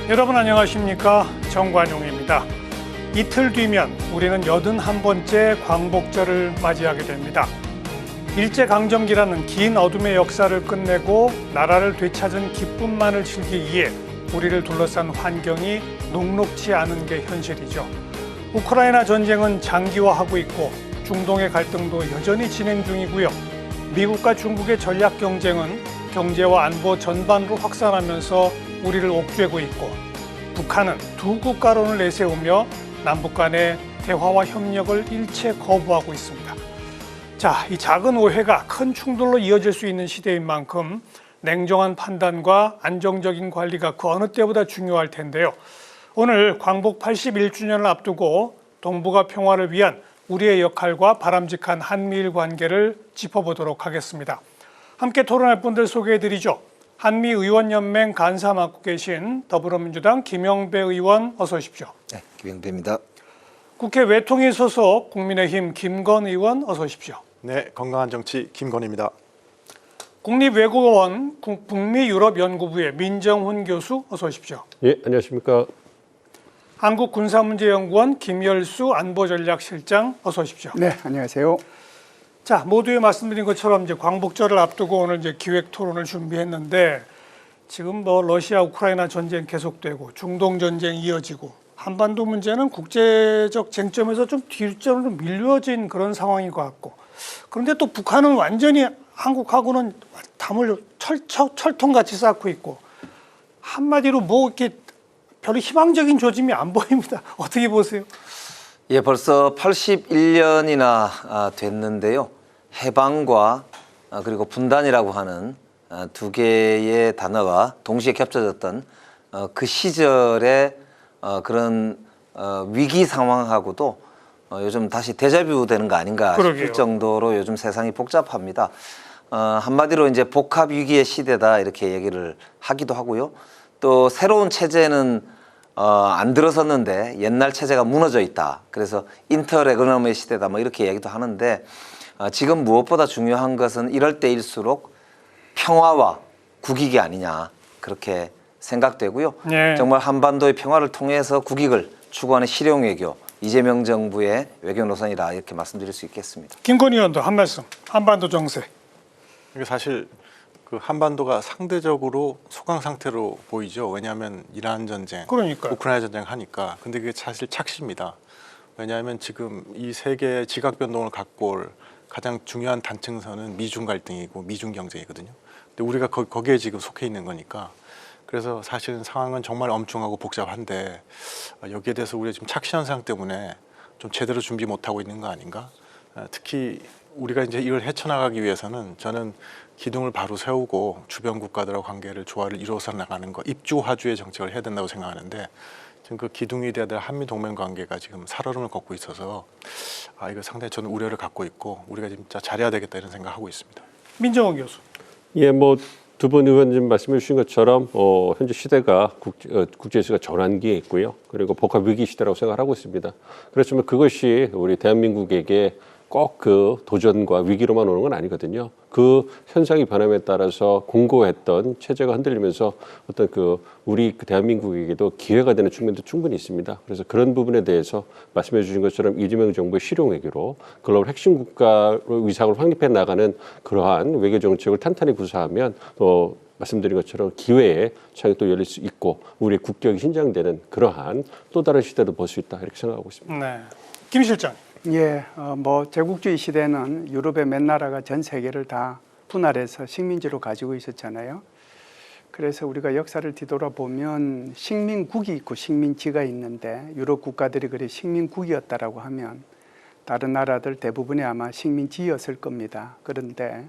여러분 안녕하십니까? 정관용입니다. 이틀 뒤면 우리는 81번째 광복절을 맞이하게 됩니다. 일제강점기라는 긴 어둠의 역사를 끝내고 나라를 되찾은 기쁨만을 즐기기에 우리를 둘러싼 환경이 녹록지 않은 게 현실이죠. 우크라이나 전쟁은 장기화하고 있고 중동의 갈등도 여전히 진행 중이고요. 미국과 중국의 전략 경쟁은 경제와 안보 전반으로 확산하면서 우리를 옥죄고 있고, 북한은 두 국가론을 내세우며 남북 간의 대화와 협력을 일체 거부하고 있습니다. 자, 이 작은 오해가 큰 충돌로 이어질 수 있는 시대인 만큼 냉정한 판단과 안정적인 관리가 그 어느 때보다 중요할 텐데요. 오늘 광복 81주년을 앞두고 동북아 평화를 위한 우리의 역할과 바람직한 한미일 관계를 짚어보도록 하겠습니다. 함께 토론할 분들 소개해드리죠. 한미의원연맹 간사 맡고 계신 더불어민주당 김영배 의원 어서 오십시오. 네, 김영배입니다. 국회 외통위 소속 국민의힘 김건 의원 어서 오십시오. 네, 건강한 정치 김건희입니다. 국립외국어원 북미유럽연구부의 민정훈 교수 어서 오십시오. 예, 안녕하십니까. 한국군사문제연구원 김열수 안보전략실장 어서 오십시오. 네, 안녕하세요. 자, 모두에 말씀드린 것처럼 이제 광복절을 앞두고 오늘 이제 기획 토론을 준비했는데, 지금 러시아 우크라이나 전쟁 계속되고 중동 전쟁 이어지고 한반도 문제는 국제적 쟁점에서 좀 뒷전으로 밀려진 그런 상황인 것 같고, 그런데 또 북한은 완전히 한국하고는 담을 철통같이 쌓고 있고, 한마디로 이렇게 별로 희망적인 조짐이 안 보입니다. 어떻게 보세요? 예, 벌써 81년이나 됐는데요. 해방과 그리고 분단이라고 하는 두 개의 단어가 동시에 겹쳐졌던 그 시절의 그런 위기 상황하고도 요즘 다시 데자뷰 되는 거 아닌가 싶을 정도로 요즘 세상이 복잡합니다. 한마디로 이제 복합 위기의 시대다 이렇게 얘기를 하기도 하고요. 또 새로운 체제는 안 들어섰는데 옛날 체제가 무너져 있다. 그래서 인터레그넘의 시대다 뭐 이렇게 얘기도 하는데, 지금 무엇보다 중요한 것은 이럴 때일수록 평화와 국익이 아니냐 그렇게 생각되고요. 네. 정말 한반도의 평화를 통해서 국익을 추구하는 실용 외교, 이재명 정부의 외교 노선이라 이렇게 말씀드릴 수 있겠습니다. 김건희 의원도 한 말씀. 한반도 정세. 이게 사실 그 한반도가 상대적으로 소강 상태로 보이죠. 왜냐하면 이란 전쟁, 그러니까요. 우크라이나 전쟁 하니까. 근데 그게 사실 착시입니다. 왜냐하면 지금 이 세계의 지각 변동을 갖고 올 가장 중요한 단층선은 미중 갈등이고 미중 경쟁이거든요. 근데 우리가 거기에 지금 속해 있는 거니까. 그래서 사실은 상황은 정말 엄중하고 복잡한데, 여기에 대해서 우리가 지금 착시 현상 때문에 좀 제대로 준비 못하고 있는 거 아닌가? 특히 우리가 이제 이걸 헤쳐나가기 위해서는 저는 기둥을 바로 세우고 주변 국가들과 관계를 조화를 이루어서 나가는 거, 입주화주의 정책을 해야 된다고 생각하는데, 지금 그 기둥이 돼야 될 한미 동맹 관계가 지금 살얼음을 걷고 있어서 이거 상당히 저는 우려를 갖고 있고, 우리가 진짜 잘해야 되겠다 이런 생각하고 있습니다. 민정훈 교수. 예, 두 분 의원님 말씀해 주신 것처럼 현재 시대가 국제시가 전환기에 있고요. 그리고 복합 위기 시대라고 생각하고 있습니다. 그렇지만 그것이 우리 대한민국에게 꼭 그 도전과 위기로만 오는 건 아니거든요. 그 현상이 변함에 따라서 공고했던 체제가 흔들리면서 어떤 우리 대한민국에게도 기회가 되는 측면도 충분히 있습니다. 그래서 그런 부분에 대해서 말씀해 주신 것처럼 이재명 정부의 실용 외교로 글로벌 핵심 국가로 위상을 확립해 나가는 그러한 외교 정책을 탄탄히 구사하면 또 말씀드린 것처럼 기회의 창이 또 열릴 수 있고 우리의 국격이 신장되는 그러한 또 다른 시대도 볼 수 있다 이렇게 생각하고 있습니다. 네. 김 실장. 예, 제국주의 시대는 유럽의 몇 나라가 전 세계를 다 분할해서 식민지로 가지고 있었잖아요. 그래서 우리가 역사를 뒤돌아보면 식민국이 있고 식민지가 있는데, 유럽 국가들이 그래 식민국이었다라고 하면 다른 나라들 대부분이 아마 식민지였을 겁니다. 그런데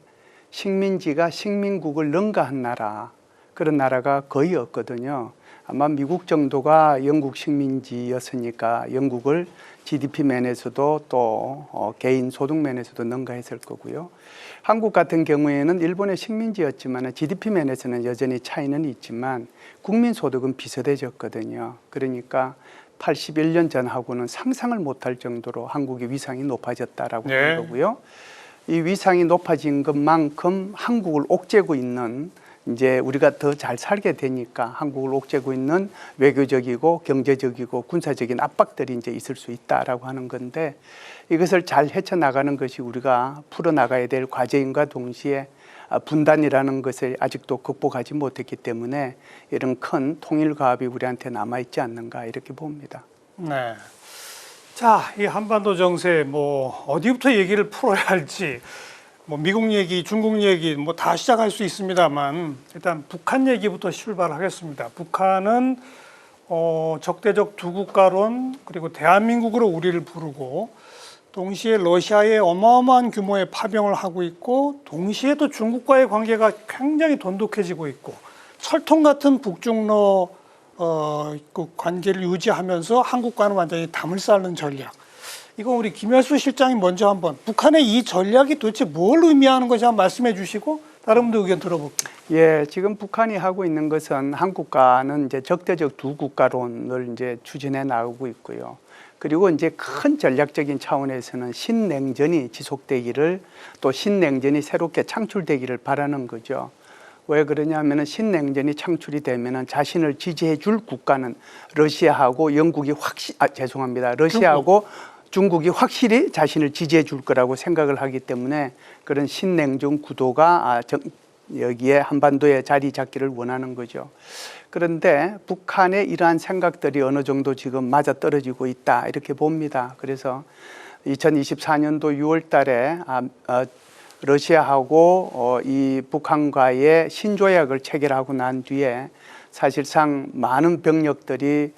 식민지가 식민국을 능가한 나라, 그런 나라가 거의 없거든요. 아마 미국 정도가 영국 식민지였으니까 영국을 GDP 면에서도 또 개인 소득 면에서도 능가했을 거고요. 한국 같은 경우에는 일본의 식민지였지만 GDP 면에서는 여전히 차이는 있지만 국민 소득은 비슷해졌거든요. 그러니까 81년 전하고는 상상을 못할 정도로 한국의 위상이 높아졌다라고 하는 거고요. 이 위상이 높아진 것만큼 한국을 옥죄고 있는 이제 우리가 더 잘 살게 되니까 한국을 옥죄고 있는 외교적이고 경제적이고 군사적인 압박들이 이제 있을 수 있다라고 하는 건데 이것을 잘 헤쳐나가는 것이 우리가 풀어나가야 될 과제인가 동시에 분단이라는 것을 아직도 극복하지 못했기 때문에 이런 큰 통일 가압이 우리한테 남아있지 않는가 이렇게 봅니다. 네. 자, 이 한반도 정세 뭐 어디부터 얘기를 풀어야 할지 뭐 미국 얘기, 중국 얘기 뭐 다 시작할 수 있습니다만 일단 북한 얘기부터 출발하겠습니다. 북한은 적대적 두 국가론 그리고 대한민국으로 우리를 부르고 동시에 러시아에 어마어마한 규모의 파병을 하고 있고 동시에 또 중국과의 관계가 굉장히 돈독해지고 있고 철통 같은 북중러 그 관계를 유지하면서 한국과는 완전히 담을 쌓는 전략. 이거 우리 김열수 실장이 먼저 한번 북한의 이 전략이 도대체 뭘 의미하는 것인지 한번 말씀해 주시고 다른 분들 의견 들어볼게요. 예, 지금 북한이 하고 있는 것은 한국과는 이제 적대적 두 국가론을 이제 추진해 나가고 있고요. 그리고 이제 큰 전략적인 차원에서는 신냉전이 지속되기를 또 신냉전이 새롭게 창출되기를 바라는 거죠. 왜 그러냐면은 신냉전이 창출이 되면은 자신을 지지해 줄 국가는 러시아하고 영국이 러시아하고 중국이 확실히 자신을 지지해 줄 거라고 생각을 하기 때문에 그런 신냉전 구도가 여기에 한반도에 자리 잡기를 원하는 거죠. 그런데 북한의 이러한 생각들이 어느 정도 지금 맞아떨어지고 있다 이렇게 봅니다. 그래서 2024년도 6월 달에 러시아하고 이 북한과의 신조약을 체결하고 난 뒤에 사실상 많은 병력들이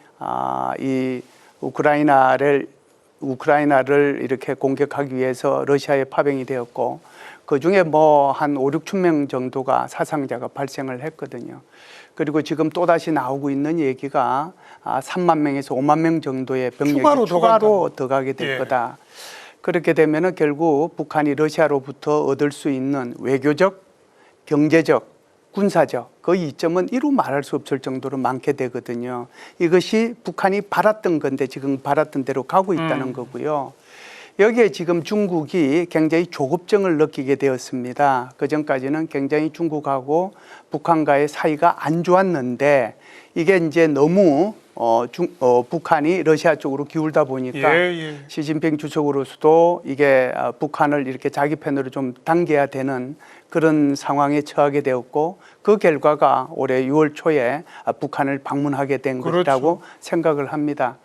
이 우크라이나를 이렇게 공격하기 위해서 러시아에 파병이 되었고 그중에 뭐 한 5, 6천 명 정도가 사상자가 발생을 했거든요. 그리고 지금 또다시 나오고 있는 얘기가 3만 명에서 5만 명 정도의 병력이 추가로 더 가게 될 거다. 그렇게 되면은 결국 북한이 러시아로부터 얻을 수 있는 외교적, 경제적, 군사적 그 이점은 이루 말할 수 없을 정도로 많게 되거든요. 이것이 북한이 바랐던 건데 지금 바랐던 대로 가고 있다는 거고요. 여기에 지금 중국이 굉장히 조급증을 느끼게 되었습니다. 그전까지는 굉장히 중국하고 북한과의 사이가 안 좋았는데 이게 이제 너무 북한이 러시아 쪽으로 기울다 보니까 시진핑 주석으로서도 이게 북한을 이렇게 자기 편으로 좀 당겨야 되는 그런 상황에 처하게 되었고 그 결과가 올해 6월 초에 북한을 방문하게 된 것이라고 생각을 합니다.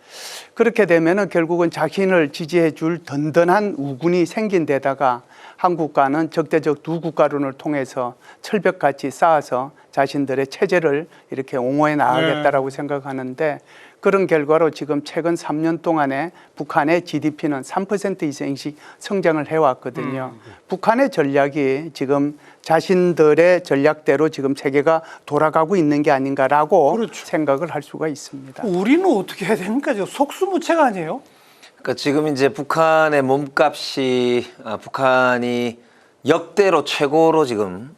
그렇게 되면은 결국은 자신을 지지해 줄 든든한 우군이 생긴 데다가 한국과는 적대적 두 국가론을 통해서 철벽같이 쌓아서 자신들의 체제를 이렇게 옹호해 나가겠다라고 생각하는데 그런 결과로 지금 최근 3년 동안에 북한의 GDP는 3% 이상씩 성장을 해왔거든요. 북한의 전략이 지금 자신들의 전략대로 지금 세계가 돌아가고 있는 게 아닌가라고 생각을 할 수가 있습니다. 우리는 어떻게 해야 됩니까? 속수무책 아니에요? 그러니까 지금 이제 북한의 몸값이 북한이 역대로 최고로 지금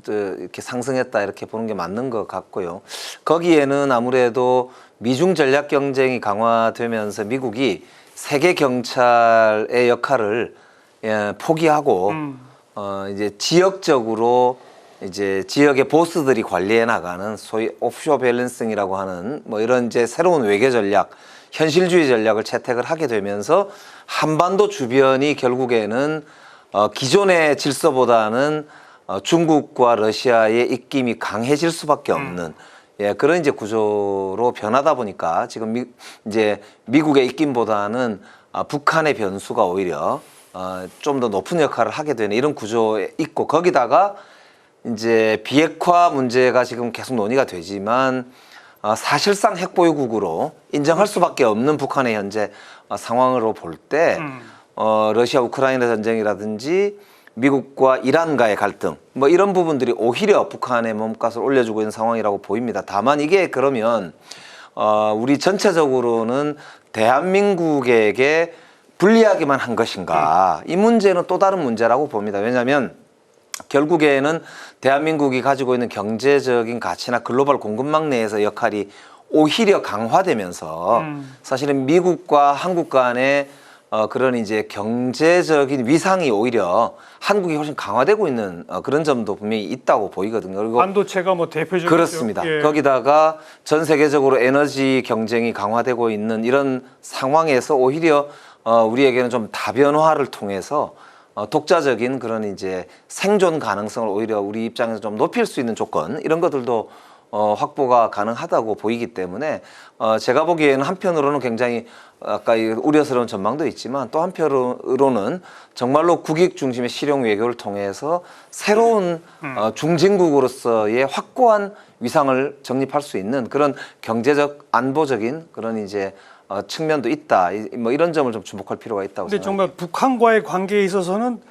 이렇게 상승했다 이렇게 보는 게 맞는 것 같고요. 거기에는 아무래도 미중 전략 경쟁이 강화되면서 미국이 세계 경찰의 역할을 포기하고 이제 지역적으로 이제 지역의 보스들이 관리해 나가는 소위 오프쇼어 밸런싱이라고 하는 뭐 이런 이제 새로운 외교 전략, 현실주의 전략을 채택을 하게 되면서 한반도 주변이 결국에는 기존의 질서보다는 중국과 러시아의 입김이 강해질 수밖에 없는 그런 이제 구조로 변하다 보니까 지금 이제 미국의 입김보다는 북한의 변수가 오히려 좀 더 높은 역할을 하게 되는 이런 구조에 있고 거기다가 이제 비핵화 문제가 지금 계속 논의가 되지만 사실상 핵보유국으로 인정할 수밖에 없는 북한의 현재 상황으로 볼 때 러시아 우크라이나 전쟁이라든지 미국과 이란과의 갈등 뭐 이런 부분들이 오히려 북한의 몸값을 올려주고 있는 상황이라고 보입니다. 다만 이게 그러면 우리 전체적으로는 대한민국에게 불리하기만 한 것인가 이 문제는 또 다른 문제라고 봅니다. 왜냐하면 결국에는 대한민국이 가지고 있는 경제적인 가치나 글로벌 공급망 내에서 역할이 오히려 강화되면서 사실은 미국과 한국 간의 그런 이제 경제적인 위상이 오히려 한국이 훨씬 강화되고 있는 그런 점도 분명히 있다고 보이거든요. 그리고 반도체가 뭐 대표적이죠. 그렇습니다. 예. 거기다가 전 세계적으로 에너지 경쟁이 강화되고 있는 이런 상황에서 오히려 우리에게는 좀 다변화를 통해서 독자적인 그런 이제 생존 가능성을 오히려 우리 입장에서 좀 높일 수 있는 조건 이런 것들도 확보가 가능하다고 보이기 때문에 제가 보기에는 한편으로는 굉장히 아까 이 우려스러운 전망도 있지만 또 한편으로는 정말로 국익 중심의 실용 외교를 통해서 새로운 중진국으로서의 확고한 위상을 정립할 수 있는 그런 경제적 안보적인 그런 이제 측면도 있다. 뭐 이런 점을 좀 주목할 필요가 있다고 근데 생각합니다. 정말 북한과의 관계에 있어서는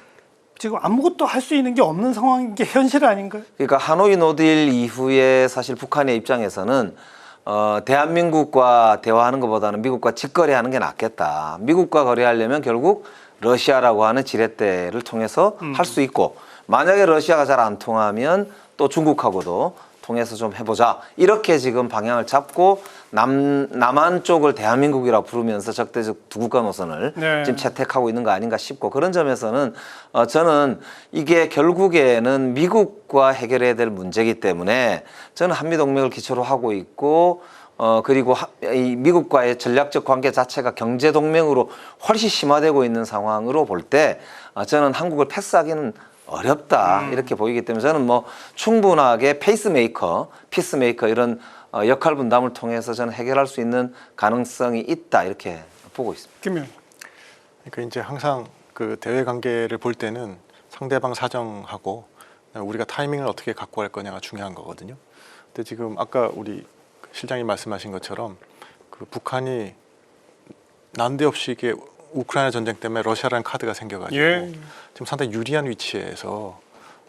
지금 아무것도 할 수 있는 게 없는 상황인 게 현실 아닌가요? 그러니까 하노이 노딜 이후에 사실 북한의 입장에서는 대한민국과 대화하는 것보다는 미국과 직거래하는 게 낫겠다. 미국과 거래하려면 결국 러시아라고 하는 지렛대를 통해서 할 수 있고 만약에 러시아가 잘 안 통하면 또 중국하고도 통해서 좀 해보자. 이렇게 지금 방향을 잡고 남한 쪽을 대한민국이라고 부르면서 적대적 두 국가 노선을 네. 지금 채택하고 있는 거 아닌가 싶고 그런 점에서는 저는 이게 결국에는 미국과 해결해야 될 문제이기 때문에 저는 한미동맹을 기초로 하고 있고 그리고 이 미국과의 전략적 관계 자체가 경제동맹으로 훨씬 심화되고 있는 상황으로 볼 때 저는 한국을 패스하기는 어렵다 이렇게 보이기 때문에 저는 뭐 충분하게 페이스메이커, 피스메이커 이런 역할 분담을 통해서 저는 해결할 수 있는 가능성이 있다 이렇게 보고 있습니다. 김현. 그러니까 이제 항상 그 대외 관계를 볼 때는 상대방 사정하고 우리가 타이밍을 어떻게 갖고 갈 거냐가 중요한 거거든요. 근데 지금 아까 우리 실장님 말씀하신 것처럼 그 북한이 난데없이 이게 우크라이나 전쟁 때문에 러시아라는 카드가 생겨가지고 예. 지금 상당히 유리한 위치에서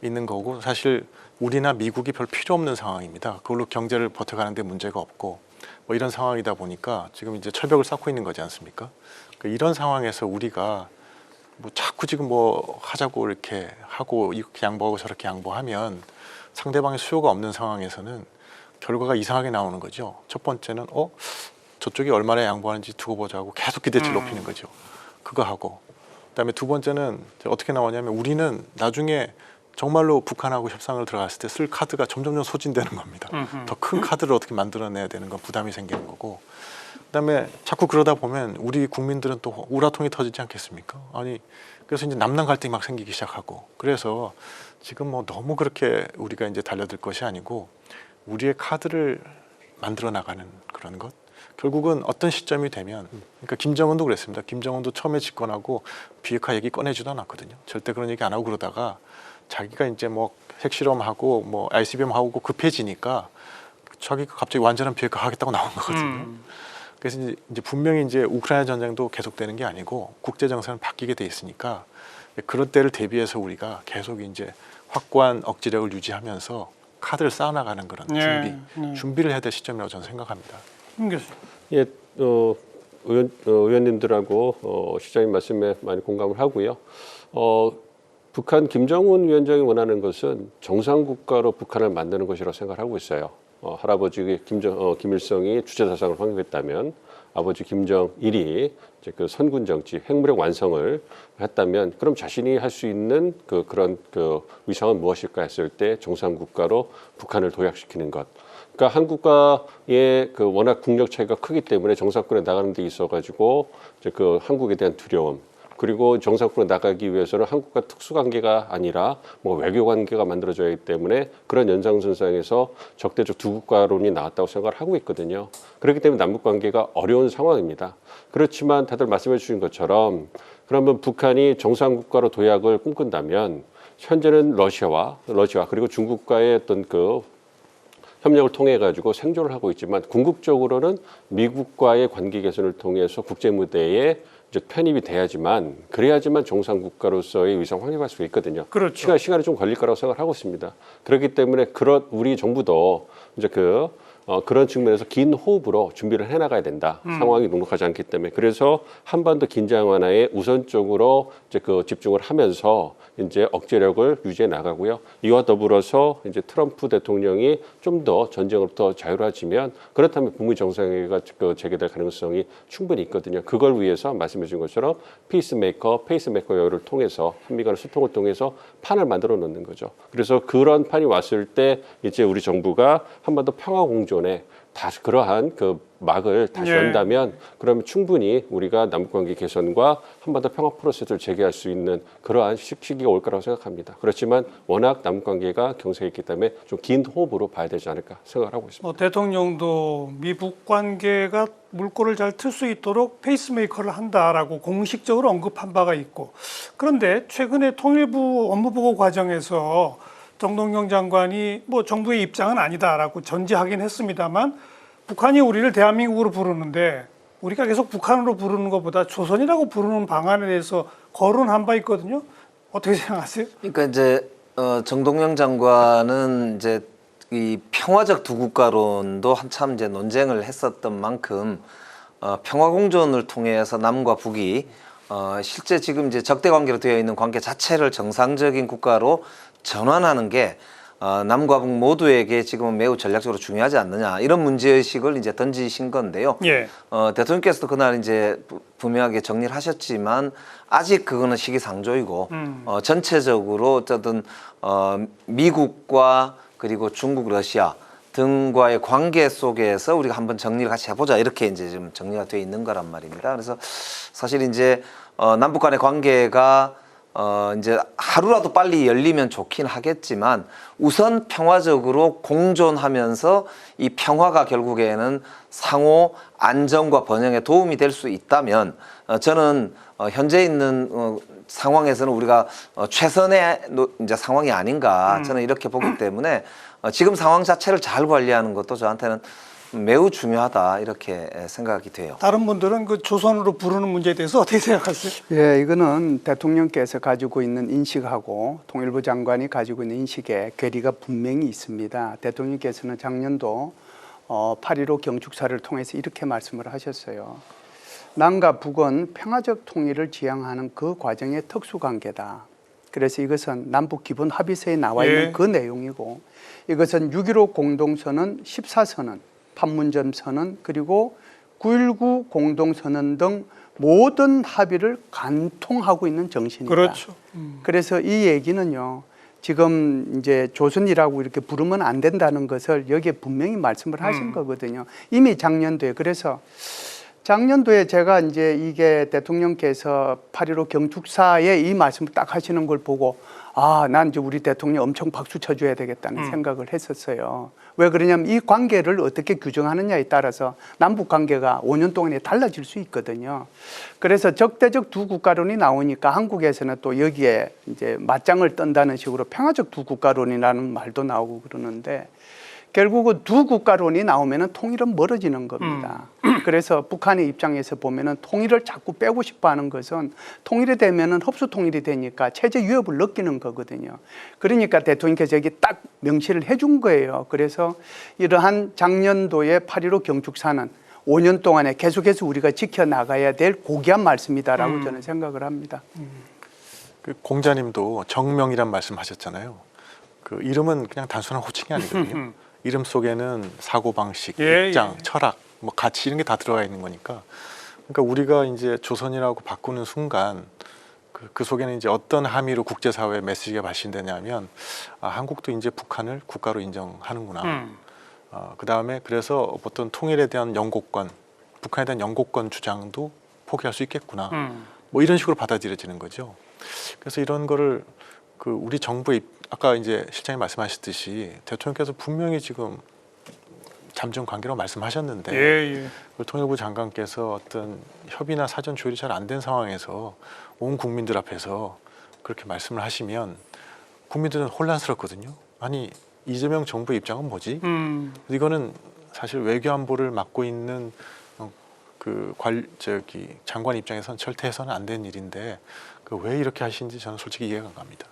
있는 거고 사실 우리나 미국이 별 필요 없는 상황입니다. 그걸로 경제를 버텨가는데 문제가 없고 뭐 이런 상황이다 보니까 지금 이제 철벽을 쌓고 있는 거지 않습니까? 그러니까 이런 상황에서 우리가 뭐 자꾸 지금 뭐 하자고 이렇게 하고 이렇게 양보하고 저렇게 양보하면 상대방의 수요가 없는 상황에서는 결과가 이상하게 나오는 거죠. 첫 번째는 저쪽이 얼마나 양보하는지 두고 보자고 계속 기대치를 높이는 거죠. 그거 하고 그다음에 두 번째는 어떻게 나오냐면 우리는 나중에 정말로 북한하고 협상을 들어갔을 때 쓸 카드가 점점 소진되는 겁니다. 더 큰 카드를 어떻게 만들어내야 되는 건 부담이 생기는 거고 그다음에 자꾸 그러다 보면 우리 국민들은 또 우라통이 터지지 않겠습니까? 아니 그래서 이제 남남 갈등이 막 생기기 시작하고 그래서 지금 뭐 너무 그렇게 우리가 이제 달려들 것이 아니고 우리의 카드를 만들어 나가는 그런 것 결국은 어떤 시점이 되면 그러니까 김정은도 그랬습니다. 김정은도 처음에 집권하고 비핵화 얘기 꺼내지도 않았거든요. 절대 그런 얘기 안 하고 그러다가 자기가 이제 뭐 핵실험하고 뭐 ICBM 하고 급해지니까 자기가 갑자기 완전한 비핵화 하겠다고 나온 거거든요. 그래서 이제 분명히 이제 우크라이나 전쟁도 계속되는 게 아니고 국제 정세는 바뀌게 돼 있으니까 그런 때를 대비해서 우리가 계속 이제 확고한 억지력을 유지하면서 카드를 쌓아나가는 그런 준비를 해야 될 시점이라고 저는 생각합니다. 김 교수님. 예, 의원님들하고 시장님 말씀에 많이 공감을 하고요. 북한 김정은 위원장이 원하는 것은 정상국가로 북한을 만드는 것이라고 생각하고 있어요. 할아버지 김일성이 주체사상을 확립했다면 아버지 김정일이 이제 그 선군 정치, 핵무력 완성을 했다면 그럼 자신이 할 수 있는 그런 위상은 무엇일까 했을 때 정상국가로 북한을 도약시키는 것. 그러니까 한국과의 그 워낙 국력 차이가 크기 때문에 정상권에 나가는 데 있어가지고 이제 그 한국에 대한 두려움. 그리고 정상권에 나가기 위해서는 한국과 특수관계가 아니라 뭐 외교관계가 만들어져야 하기 때문에 그런 연장선상에서 적대적 두 국가론이 나왔다고 생각을 하고 있거든요. 그렇기 때문에 남북관계가 어려운 상황입니다. 그렇지만 다들 말씀해 주신 것처럼 그러면 북한이 정상국가로 도약을 꿈꾼다면 현재는 러시아와 그리고 중국과의 어떤 그 협력을 통해 가지고 생존을 하고 있지만 궁극적으로는 미국과의 관계 개선을 통해서 국제 무대에 이제 편입이 돼야지만 그래야지만 정상국가로서의 위상 확립할 수 있거든요. 그렇죠. 시간이 좀 걸릴 거라고 생각을 하고 있습니다. 그렇기 때문에 우리 정부도 이제 그런 측면에서 긴 호흡으로 준비를 해나가야 된다. 상황이 녹록하지 않기 때문에. 그래서 한반도 긴장 완화에 우선적으로 이제 그 집중을 하면서 이제 억제력을 유지해 나가고요. 이와 더불어서 이제 트럼프 대통령이 좀 더 전쟁으로부터 자유로워지면 그렇다면 북미 정상회의가 재개될 가능성이 충분히 있거든요. 그걸 위해서 말씀해 주신 것처럼 페이스메이커를 통해서 한미 간의 소통을 통해서 판을 만들어 놓는 거죠. 그래서 그런 판이 왔을 때 이제 우리 정부가 한반도 평화 공존에 다시 그러한 그 막을 다시 예. 연다면 그러면 충분히 우리가 남북관계 개선과 한반도 평화 프로세스를 재개할 수 있는 그러한 시기가 올 거라고 생각합니다. 그렇지만 워낙 남북관계가 경색이 있기 때문에 좀 긴 호흡으로 봐야 되지 않을까 생각을 하고 있습니다. 대통령도 미북 관계가 물꼬를 잘 틀 수 있도록 페이스메이커를 한다라고 공식적으로 언급한 바가 있고, 그런데 최근에 통일부 업무보고 과정에서 정동영 장관이 뭐 정부의 입장은 아니다라고 전제하긴 했습니다만 북한이 우리를 대한민국으로 부르는데 우리가 계속 북한으로 부르는 것보다 조선이라고 부르는 방안에 대해서 거론한 바 있거든요. 어떻게 생각하세요? 그러니까 이제 정동영 장관은 이제 이 평화적 두 국가론도 한참 이제 논쟁을 했었던 만큼 평화 공존을 통해서 남과 북이 실제 지금 이제 적대 관계로 되어 있는 관계 자체를 정상적인 국가로 전환하는 게 남과 북 모두에게 지금은 매우 전략적으로 중요하지 않느냐, 이런 문제의식을 이제 던지신 건데요. 예. 대통령께서도 그날 이제 분명하게 정리를 하셨지만 아직 그거는 시기상조이고 전체적으로 어쨌든 미국과 그리고 중국, 러시아 등과의 관계 속에서 우리가 한번 정리를 같이 해보자, 이렇게 이제 좀 정리가 되어 있는 거란 말입니다. 그래서 사실 이제 남북 간의 관계가 이제 하루라도 빨리 열리면 좋긴 하겠지만 우선 평화적으로 공존하면서 이 평화가 결국에는 상호 안정과 번영에 도움이 될 수 있다면 저는 현재 있는 상황에서는 우리가 최선의 이제 상황이 아닌가, 저는 이렇게 보기 때문에 지금 상황 자체를 잘 관리하는 것도 저한테는 매우 중요하다, 이렇게 생각이 돼요. 다른 분들은 그 조선으로 부르는 문제에 대해서 어떻게 생각하세요? 예, 이거는 대통령께서 가지고 있는 인식하고 통일부 장관이 가지고 있는 인식에 괴리가 분명히 있습니다. 대통령께서는 작년도 8.15 경축사를 통해서 이렇게 말씀을 하셨어요. 남과 북은 평화적 통일을 지향하는 그 과정의 특수관계다. 그래서 이것은 남북 기본 합의서에 나와 있는 예. 그 내용이고, 이것은 6.15 공동선언, 14선언, 판문점 선언, 그리고 9.19 공동선언 등 모든 합의를 관통하고 있는 정신이다. 그렇죠. 그래서 이 얘기는요, 지금 이제 조선이라고 이렇게 부르면 안 된다는 것을 여기에 분명히 말씀을 하신 거거든요. 이미 작년도에. 그래서 작년도에 제가 이제 이게 대통령께서 8.15 경축사에 이 말씀을 딱 하시는 걸 보고, 난 이제 우리 대통령 엄청 박수 쳐줘야 되겠다는 생각을 했었어요. 왜 그러냐면 이 관계를 어떻게 규정하느냐에 따라서 남북 관계가 5년 동안에 달라질 수 있거든요. 그래서 적대적 두 국가론이 나오니까 한국에서는 또 여기에 이제 맞짱을 뜬다는 식으로 평화적 두 국가론이라는 말도 나오고 그러는데, 결국은 두 국가론이 나오면은 통일은 멀어지는 겁니다. 그래서 북한의 입장에서 보면은 통일을 자꾸 빼고 싶어 하는 것은 통일이 되면은 흡수 통일이 되니까 체제 위협을 느끼는 거거든요. 그러니까 대통령께서 여기 딱 명시를 해준 거예요. 그래서 이러한 작년도의 8.15 경축사는 5년 동안에 계속해서 우리가 지켜나가야 될 고귀한 말씀이다라고 저는 생각을 합니다. 그 공자님도 정명이란 말씀하셨잖아요. 그 이름은 그냥 단순한 호칭이 아니거든요. 이름 속에는 사고방식, 예, 입장, 예. 철학, 뭐 가치 이런 게 다 들어가 있는 거니까. 그러니까 우리가 이제 조선이라고 바꾸는 순간 그 속에는 이제 어떤 함의로 국제사회에 메시지가 발신되냐면 한국도 이제 북한을 국가로 인정하는구나. 그 다음에 그래서 어떤 통일에 대한 영고권, 북한에 대한 영고권 주장도 포기할 수 있겠구나. 뭐 이런 식으로 받아들여지는 거죠. 그래서 이런 거를 그 우리 정부의 아까 이제 실장님 말씀하셨듯이 대통령께서 분명히 지금 잠정 관계로 말씀하셨는데 예. 통일부 장관께서 어떤 협의나 사전 조율이 잘 안 된 상황에서 온 국민들 앞에서 그렇게 말씀을 하시면 국민들은 혼란스럽거든요. 아니 이재명 정부 입장은 뭐지? 이거는 사실 외교안보를 맡고 있는 장관 입장에서는 절대 해서는 안 되는 일인데 왜 이렇게 하시는지 저는 솔직히 이해가 안 갑니다.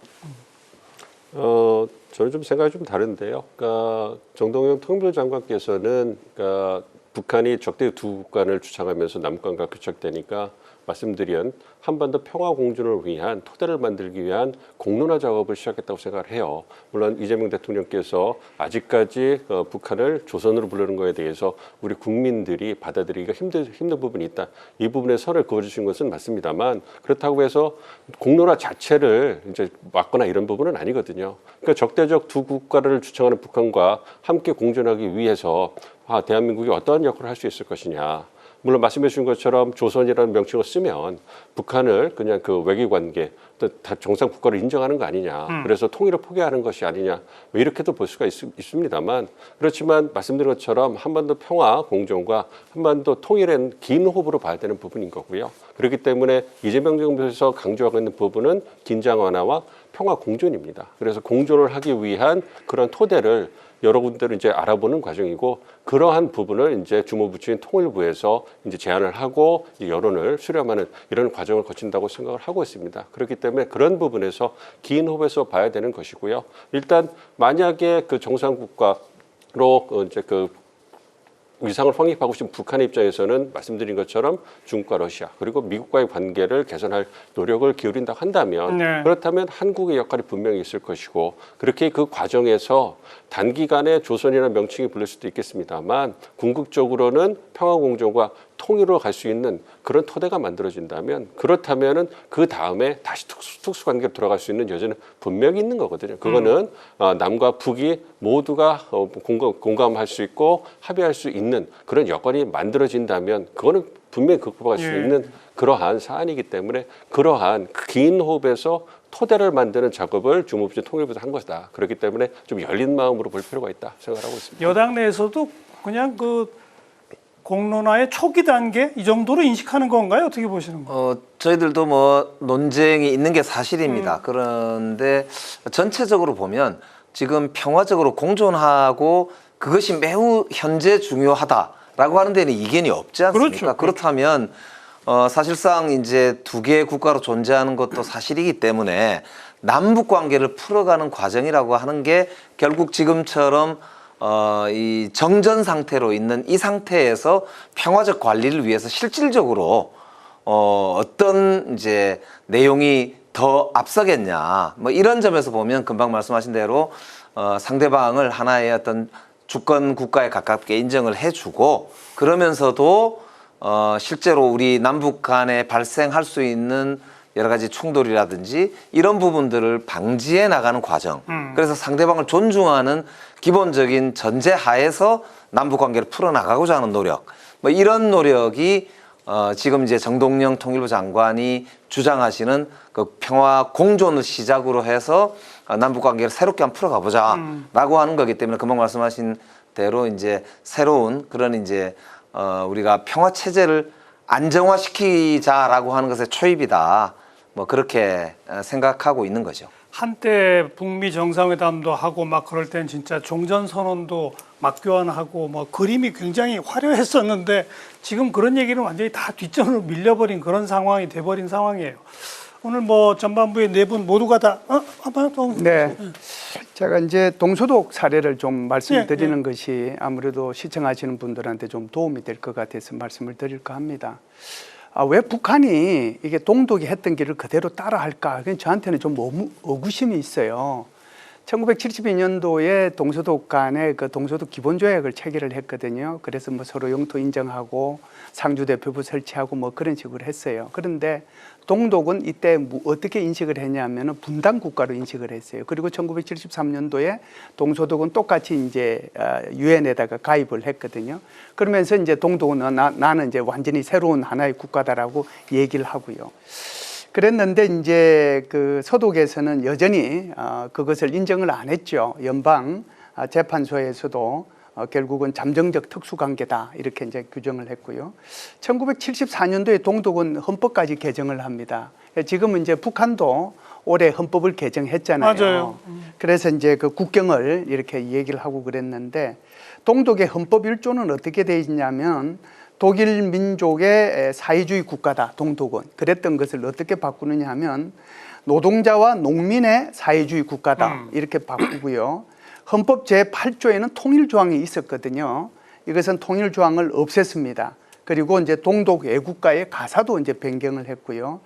저는 좀 생각이 좀 다른데요. 그러니까 정동영 통일부 장관께서는 그러니까 북한이 적대 두 국간을 주창하면서 남북관과 교착되니까 말씀드린 한반도 평화 공존을 위한 토대를 만들기 위한 공론화 작업을 시작했다고 생각을 해요. 물론 이재명 대통령께서 아직까지 북한을 조선으로 부르는 것에 대해서 우리 국민들이 받아들이기가 힘든 부분이 있다. 이 부분에 선을 그어주신 것은 맞습니다만 그렇다고 해서 공론화 자체를 이제 막거나 이런 부분은 아니거든요. 그러니까 적대적 두 국가를 주창하는 북한과 함께 공존하기 위해서 대한민국이 어떠한 역할을 할 수 있을 것이냐. 물론 말씀해 주신 것처럼 조선이라는 명칭을 쓰면 북한을 그냥 그 외교관계 다 정상 국가로 인정하는 거 아니냐. 그래서 통일을 포기하는 것이 아니냐. 뭐 이렇게도 볼 수가 있습니다만 그렇지만 말씀드린 것처럼 한반도 평화 공존과 한반도 통일엔 긴 호흡으로 봐야 되는 부분인 거고요. 그렇기 때문에 이재명 정부에서 강조하고 있는 부분은 긴장 완화와 평화 공존입니다. 그래서 공존을 하기 위한 그런 토대를 여러 군데로 이제 알아보는 과정이고 그러한 부분을 이제 주무부처인 통일부에서 이제 제안을 하고 이제 여론을 수렴하는 이런 과정을 거친다고 생각을 하고 있습니다. 그렇기 때문에 그런 부분에서 긴 호흡에서 봐야 되는 것이고요. 일단 만약에 그 정상국가로 이제 그 위상을 확립하고 싶은 북한의 입장에서는 말씀드린 것처럼 중국과 러시아 그리고 미국과의 관계를 개선할 노력을 기울인다고 한다면 그렇다면 한국의 역할이 분명히 있을 것이고 그렇게 그 과정에서 단기간에 조선이라는 명칭이 불릴 수도 있겠습니다만 궁극적으로는 평화공존과 통일로 갈 수 있는 그런 토대가 만들어진다면 그렇다면은 그 다음에 다시 특수관계로 돌아갈 수 있는 여지는 분명히 있는 거거든요. 그거는 남과 북이 모두가 공감할 수 있고 합의할 수 있는 그런 여건이 만들어진다면 그거는 분명히 극복할 수 있는 그러한 사안이기 때문에 그러한 긴 호흡에서 토대를 만드는 작업을 주무부처 통일부에서 한 것이다. 그렇기 때문에 좀 열린 마음으로 볼 필요가 있다 생각하고 있습니다. 여당 내에서도 그냥 그 공론화의 초기 단계 이 정도로 인식하는 건가요? 어떻게 보시는 거예요? 저희들도 뭐 논쟁이 있는 게 사실입니다. 그런데 전체적으로 보면 지금 평화적으로 공존하고 그것이 매우 현재 중요하다라고 하는 데는 이견이 없지 않습니까? 그렇죠. 그렇다면 사실상 이제 두 개의 국가로 존재하는 것도 사실이기 때문에 남북 관계를 풀어가는 과정이라고 하는 게 결국 지금처럼 이 정전 상태로 있는 이 상태에서 평화적 관리를 위해서 실질적으로 어떤 이제 내용이 더 앞서겠냐 뭐 이런 점에서 보면 금방 말씀하신 대로 상대방을 하나의 어떤 주권 국가에 가깝게 인정을 해주고 그러면서도 실제로 우리 남북 간에 발생할 수 있는 여러 가지 충돌이라든지 이런 부분들을 방지해 나가는 과정. 그래서 상대방을 존중하는 기본적인 전제 하에서 남북 관계를 풀어나가고자 하는 노력. 뭐 이런 노력이 지금 이제 정동영 통일부 장관이 주장하시는 그 평화 공존을 시작으로 해서 남북 관계를 새롭게 한번 풀어가보자라고 하는 거기 때문에 금방 말씀하신 대로 이제 새로운 그런 이제 우리가 평화 체제를 안정화시키자라고 하는 것의 초입이다. 뭐 그렇게 생각하고 있는 거죠. 한때 북미 정상회담도 하고 막 그럴 땐 진짜 종전선언도 막 교환하고 뭐 그림이 굉장히 화려했었는데 지금 그런 얘기는 완전히 다 뒷전으로 밀려버린 그런 상황이 돼버린 상황이에요. 오늘 뭐 전반부의 네 분 모두가 다 네, 제가 이제 동소독 사례를 좀 말씀드리는 것이 아무래도 시청하시는 분들한테 좀 도움이 될 것 같아서 말씀을 드릴까 합니다. 왜 북한이 이게 동독이 했던 길을 그대로 따라할까? 그건 저한테는 좀 의구심이 있어요. 1972년도에 동소독 간에 그 동소독 기본조약을 체결을 했거든요. 그래서 뭐 서로 영토 인정하고 상주대표부 설치하고 뭐 그런 식으로 했어요. 그런데 동독은 이때 어떻게 인식을 했냐면은 분단 국가로 인식을 했어요. 그리고 1973년도에 동소독은 똑같이 이제 유엔에다가 가입을 했거든요. 그러면서 이제 동독은 나는 이제 완전히 새로운 하나의 국가다라고 얘기를 하고요. 그랬는데 이제 그 서독에서는 여전히 그것을 인정을 안 했죠. 연방 재판소에서도 결국은 잠정적 특수관계다 이렇게 이제 규정을 했고요. 1974년도에 동독은 헌법까지 개정을 합니다. 지금은 이제 북한도 올해 헌법을 개정했잖아요. 맞아요. 그래서 이제 그 국경을 이렇게 얘기를 하고 그랬는데 동독의 헌법 1조는 어떻게 돼 있냐면 독일 민족의 사회주의 국가다 동독은. 그랬던 것을 어떻게 바꾸느냐 하면 노동자와 농민의 사회주의 국가다 이렇게 바꾸고요. 헌법 제8조에는 통일 조항이 있었거든요. 이것은 통일 조항을 없앴습니다. 그리고 이제 동독 애국가의 가사도 이제 변경을 했고요.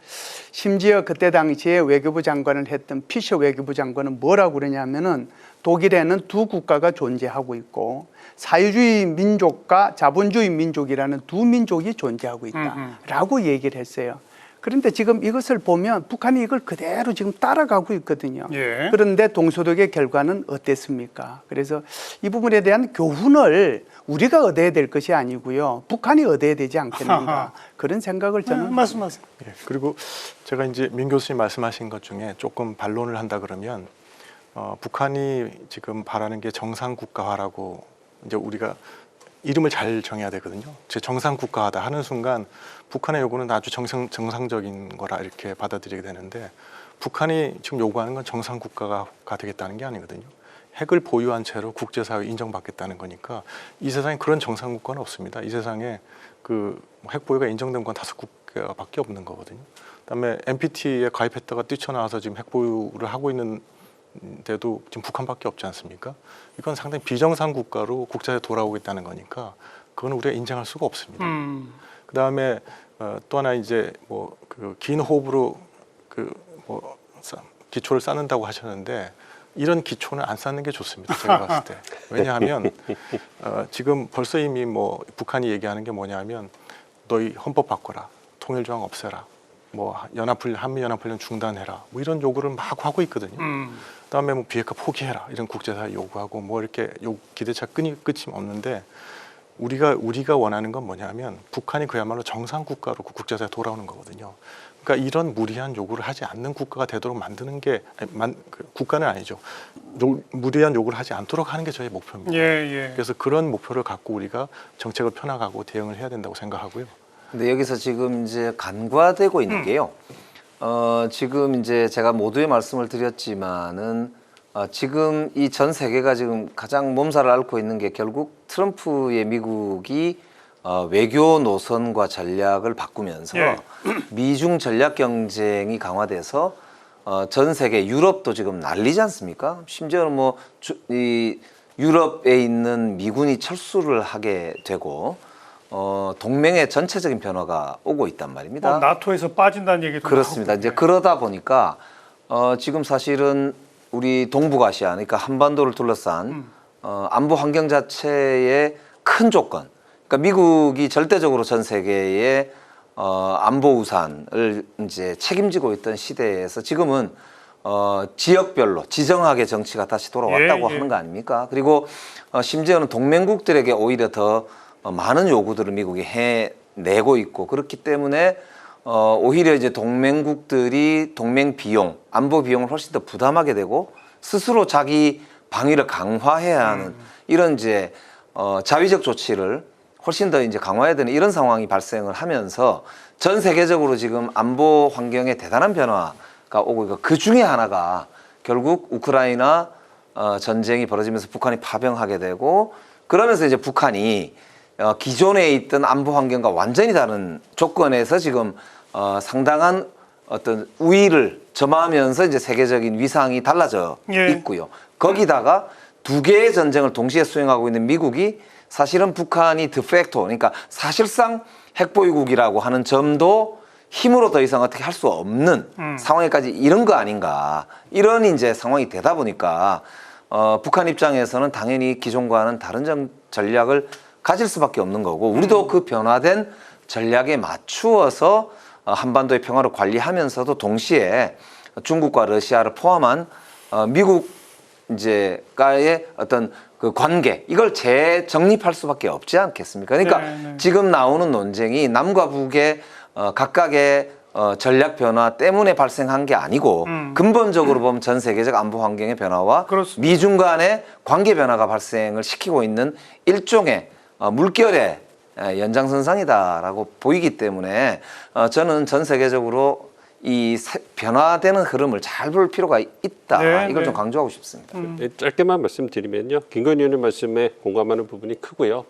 심지어 그때 당시에 외교부 장관을 했던 피셔 외교부 장관은 뭐라고 그러냐면은 독일에는 두 국가가 존재하고 있고 사회주의 민족과 자본주의 민족이라는 두 민족이 존재하고 있다라고 얘기를 했어요. 그런데 지금 이것을 보면 북한이 이걸 그대로 지금 따라가고 있거든요. 예. 그런데 동서독의 결과는 어땠습니까? 그래서 이 부분에 대한 교훈을 우리가 얻어야 될 것이 아니고요. 북한이 얻어야 되지 않겠는가. 그런 생각을 저는 말씀하세요. 예, 그리고 제가 이제 민 교수님 말씀하신 것 중에 조금 반론을 한다 그러면 북한이 지금 바라는 게 정상국가화라고 이제 우리가 이름을 잘 정해야 되거든요. 제 정상국가화다 하는 순간 북한의 요구는 아주 정상적인 거라 이렇게 받아들이게 되는데 북한이 지금 요구하는 건 정상국가가 되겠다는 게 아니거든요. 핵을 보유한 채로 국제사회 인정받겠다는 거니까 이 세상에 그런 정상국가는 없습니다. 이 세상에 그 핵 보유가 인정된 건 5국가밖에 없는 거거든요. 그다음에 NPT에 가입했다가 뛰쳐나와서 지금 핵 보유를 하고 있는 데도 지금 북한밖에 없지 않습니까? 이건 상당히 비정상 국가로 국제사회에 돌아오고 있다는 거니까 그건 우리가 인정할 수가 없습니다. 그다음에 또 하나 이제 뭐 그 긴 호흡으로 그 뭐 기초를 쌓는다고 하셨는데 이런 기초는 안 쌓는 게 좋습니다. 제가 봤을 때. 왜냐하면 지금 벌써 이미 뭐 북한이 얘기하는 게 뭐냐면 너희 헌법 바꿔라, 통일조항 없애라, 뭐 한미연합훈련 중단해라, 뭐 이런 요구를 막 하고 있거든요. 그다음에 뭐 비핵화 포기해라 이런 국제사회 요구하고 뭐 이렇게 기대차 끝이 없는데 우리가 원하는 건 뭐냐면 북한이 그야말로 정상 국가로 국제사회에 돌아오는 거거든요. 그러니까 이런 무리한 요구를 하지 않는 국가가 되도록 만드는 게 국가는 아니죠. 무리한 요구를 하지 않도록 하는 게 저희 목표입니다. 예. 그래서 그런 목표를 갖고 우리가 정책을 펴나가고 대응을 해야 된다고 생각하고요. 근데 여기서 지금 이제 간과되고 있는 게요. 지금 이제 제가 모두의 말씀을 드렸지만은 지금 이 전 세계가 지금 가장 몸살을 앓고 있는 게 결국 트럼프의 미국이 외교 노선과 전략을 바꾸면서 예. 미중 전략 경쟁이 강화돼서 전 세계 유럽도 지금 난리지 않습니까? 심지어는 뭐 이 유럽에 있는 미군이 철수를 하게 되고 동맹의 전체적인 변화가 오고 있단 말입니다. 나토에서 빠진다는 얘기도 그렇습니다. 나오고. 이제 그러다 보니까 지금 사실은 우리 동북아시아, 그러니까 한반도를 둘러싼 안보 환경 자체의 큰 조건. 그러니까 미국이 절대적으로 전 세계의 안보 우산을 이제 책임지고 있던 시대에서 지금은 지역별로 지정학의 정치가 다시 돌아왔다고 하는 거 아닙니까? 그리고 심지어는 동맹국들에게 오히려 더 많은 요구들을 미국이 해내고 있고 그렇기 때문에 오히려 이제 동맹국들이 동맹 비용, 안보 비용을 훨씬 더 부담하게 되고 스스로 자기 방위를 강화해야 하는 이런 이제 자위적 조치를 훨씬 더 이제 강화해야 되는 이런 상황이 발생을 하면서 전 세계적으로 지금 안보 환경에 대단한 변화가 오고 있고 그 중에 하나가 결국 우크라이나 전쟁이 벌어지면서 북한이 파병하게 되고 그러면서 이제 북한이 기존에 있던 안보 환경과 완전히 다른 조건에서 지금 상당한 어떤 우위를 점하면서 이제 세계적인 위상이 달라져 예. 있고요. 거기다가 두 개의 전쟁을 동시에 수행하고 있는 미국이 사실은 북한이 드팩토, 그러니까 사실상 핵보유국이라고 하는 점도 힘으로 더 이상 어떻게 할 수 없는 상황에까지 이런 거 아닌가. 이런 이제 상황이 되다 보니까 북한 입장에서는 당연히 기존과는 다른 전략을 가질 수밖에 없는 거고 우리도 그 변화된 전략에 맞추어서 한반도의 평화를 관리하면서도 동시에 중국과 러시아를 포함한 미국 이제가의 어떤 그 관계 이걸 재정립할 수밖에 없지 않겠습니까? 그러니까 지금 나오는 논쟁이 남과 북의 각각의 전략 변화 때문에 발생한 게 아니고 근본적으로 보면 전 세계적 안보 환경의 변화와 그렇습니다. 미중 간의 관계 변화가 발생을 시키고 있는 일종의 물결의 연장선상이다라고 보이기 때문에 저는 전 세계적으로 이 변화되는 흐름을 잘 볼 필요가 있다. 네, 이걸 네. 좀 강조하고 싶습니다. 짧게만 말씀드리면요. 김건희 의원님 말씀에 공감하는 부분이 크고요.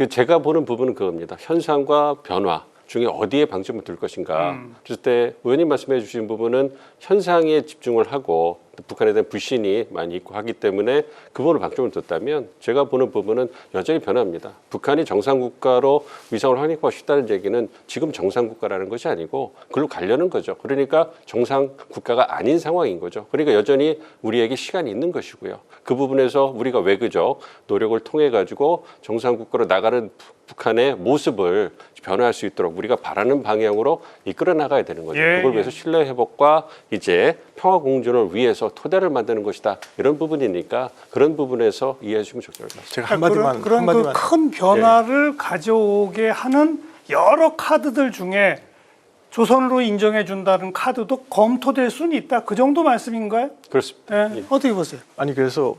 제가 보는 부분은 그겁니다. 현상과 변화, 중에 어디에 방점을 둘 것인가. 그랬을 때 의원님 말씀해 주신 부분은 현상에 집중을 하고 북한에 대한 불신이 많이 있고 하기 때문에 그 부분을 방점을 뒀다면 제가 보는 부분은 여전히 변합니다. 북한이 정상국가로 위상을 확립하고 싶다는 얘기는 지금 정상국가라는 것이 아니고 그걸로 가려는 거죠. 그러니까 정상국가가 아닌 상황인 거죠. 그러니까 여전히 우리에게 시간이 있는 것이고요. 그 부분에서 우리가 외교적 노력을 통해 가지고 정상국가로 나가는 북한의 모습을 변화할 수 있도록 우리가 바라는 방향으로 이끌어 나가야 되는 거죠. 예, 그걸 위해서 신뢰 회복과 이제 평화 공존을 위해서 토대를 만드는 것이다. 이런 부분이니까 그런 부분에서 이해해 주시면 좋을 것 같습니다. 제가 한마디만 그런 그 큰 변화를 가져오게 하는 여러 카드들 중에 조선으로 인정해 준다는 카드도 검토될 수는 있다. 그 정도 말씀인가요? 그렇습니다. 네. 어떻게 보세요? 아니 그래서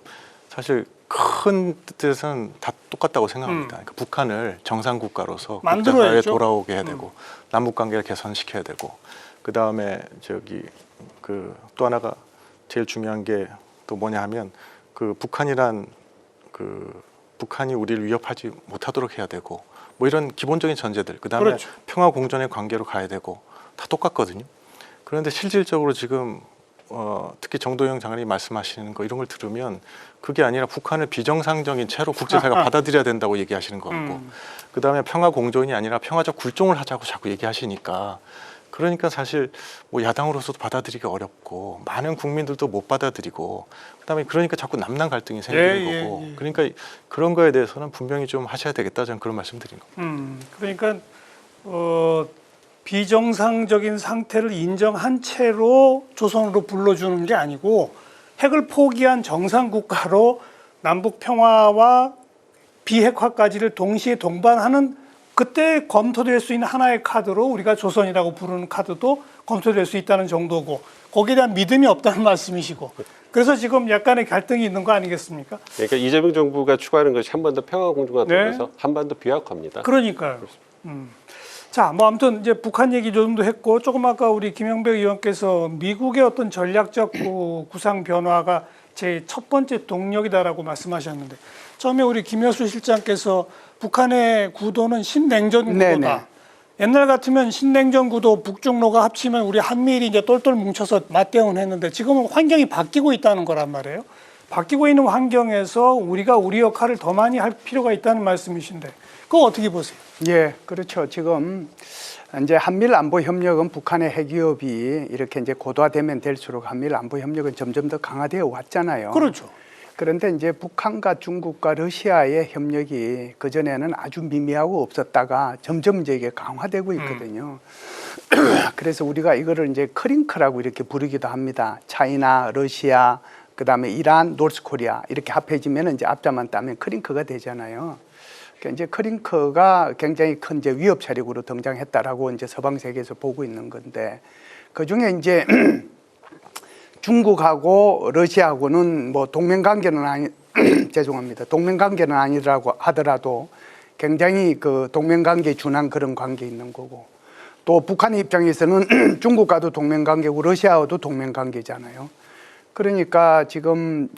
사실 큰 뜻은 다 똑같다고 생각합니다. 그러니까 북한을 정상국가로서 만들어야죠. 국제사회에 돌아오게 해야 되고 남북 관계를 개선시켜야 되고 그 다음에 그 또 하나가 제일 중요한 게 또 뭐냐 하면 그 북한이 우리를 위협하지 못하도록 해야 되고 뭐 이런 기본적인 전제들 그 다음에 그렇죠. 평화 공존의 관계로 가야 되고 다 똑같거든요. 그런데 실질적으로 지금 특히 정도영 장관이 말씀하시는 거 이런 걸 들으면 그게 아니라 북한을 비정상적인 채로 국제사회가 받아들여야 된다고 얘기하시는 거고 그 다음에 평화 공존이 아니라 평화적 굴종을 하자고 자꾸 얘기하시니까 그러니까 사실 뭐 야당으로서도 받아들이기 어렵고 많은 국민들도 못 받아들이고 그다음에 그러니까 자꾸 남남 갈등이 생기는 거고 그러니까 그런 거에 대해서는 분명히 좀 하셔야 되겠다 저는 그런 말씀드린 겁니다. 그러니까 비정상적인 상태를 인정한 채로 조선으로 불러주는 게 아니고 핵을 포기한 정상 국가로 남북 평화와 비핵화까지를 동시에 동반하는 그때 검토될 수 있는 하나의 카드로 우리가 조선이라고 부르는 카드도 검토될 수 있다는 정도고 거기에 대한 믿음이 없다는 말씀이시고 그래서 지금 약간의 갈등이 있는 거 아니겠습니까? 그러니까 이재명 정부가 추구하는 것이 한반도 평화 공존과 더해서 한반도 비핵화입니다. 그러니까요. 자, 뭐 아무튼 이제 북한 얘기 좀도 했고 조금 아까 우리 김영백 의원께서 미국의 어떤 전략적 구상 변화가 제 첫 번째 동력이다라고 말씀하셨는데 처음에 우리 김여수 실장께서 북한의 구도는 신냉전 구도다. 네네. 옛날 같으면 신냉전 구도 북중로가 합치면 우리 한미일이 이제 똘똘 뭉쳐서 맞대응했는데 지금은 환경이 바뀌고 있다는 거란 말이에요. 바뀌고 있는 환경에서 우리가 우리 역할을 더 많이 할 필요가 있다는 말씀이신데 그거 어떻게 보세요? 예, 그렇죠. 지금 이제 한미일 안보 협력은 북한의 핵위협이 이렇게 이제 고도화되면 될수록 한미일 안보 협력은 점점 더 강화되어 왔잖아요. 그렇죠. 그런데 이제 북한과 중국과 러시아의 협력이 그전에는 아주 미미하고 없었다가 점점 이제 이게 강화되고 있거든요. 그래서 우리가 이거를 이제 크링크라고 이렇게 부르기도 합니다. 차이나, 러시아, 그다음에 이란, 노스코리아 이렇게 합해지면 이제 앞자만 따면 크링크가 되잖아요. 그러니까 이제 크링크가 굉장히 큰 이제 위협 세력으로 등장했다라고 이제 서방 세계에서 보고 있는 건데 그 중에 이제 중국하고 러시아하고는 뭐 동맹 관계는 죄송합니다. 동맹 관계는 아니라고 하더라도 굉장히 그 동맹 관계에 준한 그런 관계 있는 거고 또 북한의 입장에서는 중국과도 동맹 관계고 러시아와도 동맹 관계잖아요. 그러니까 지금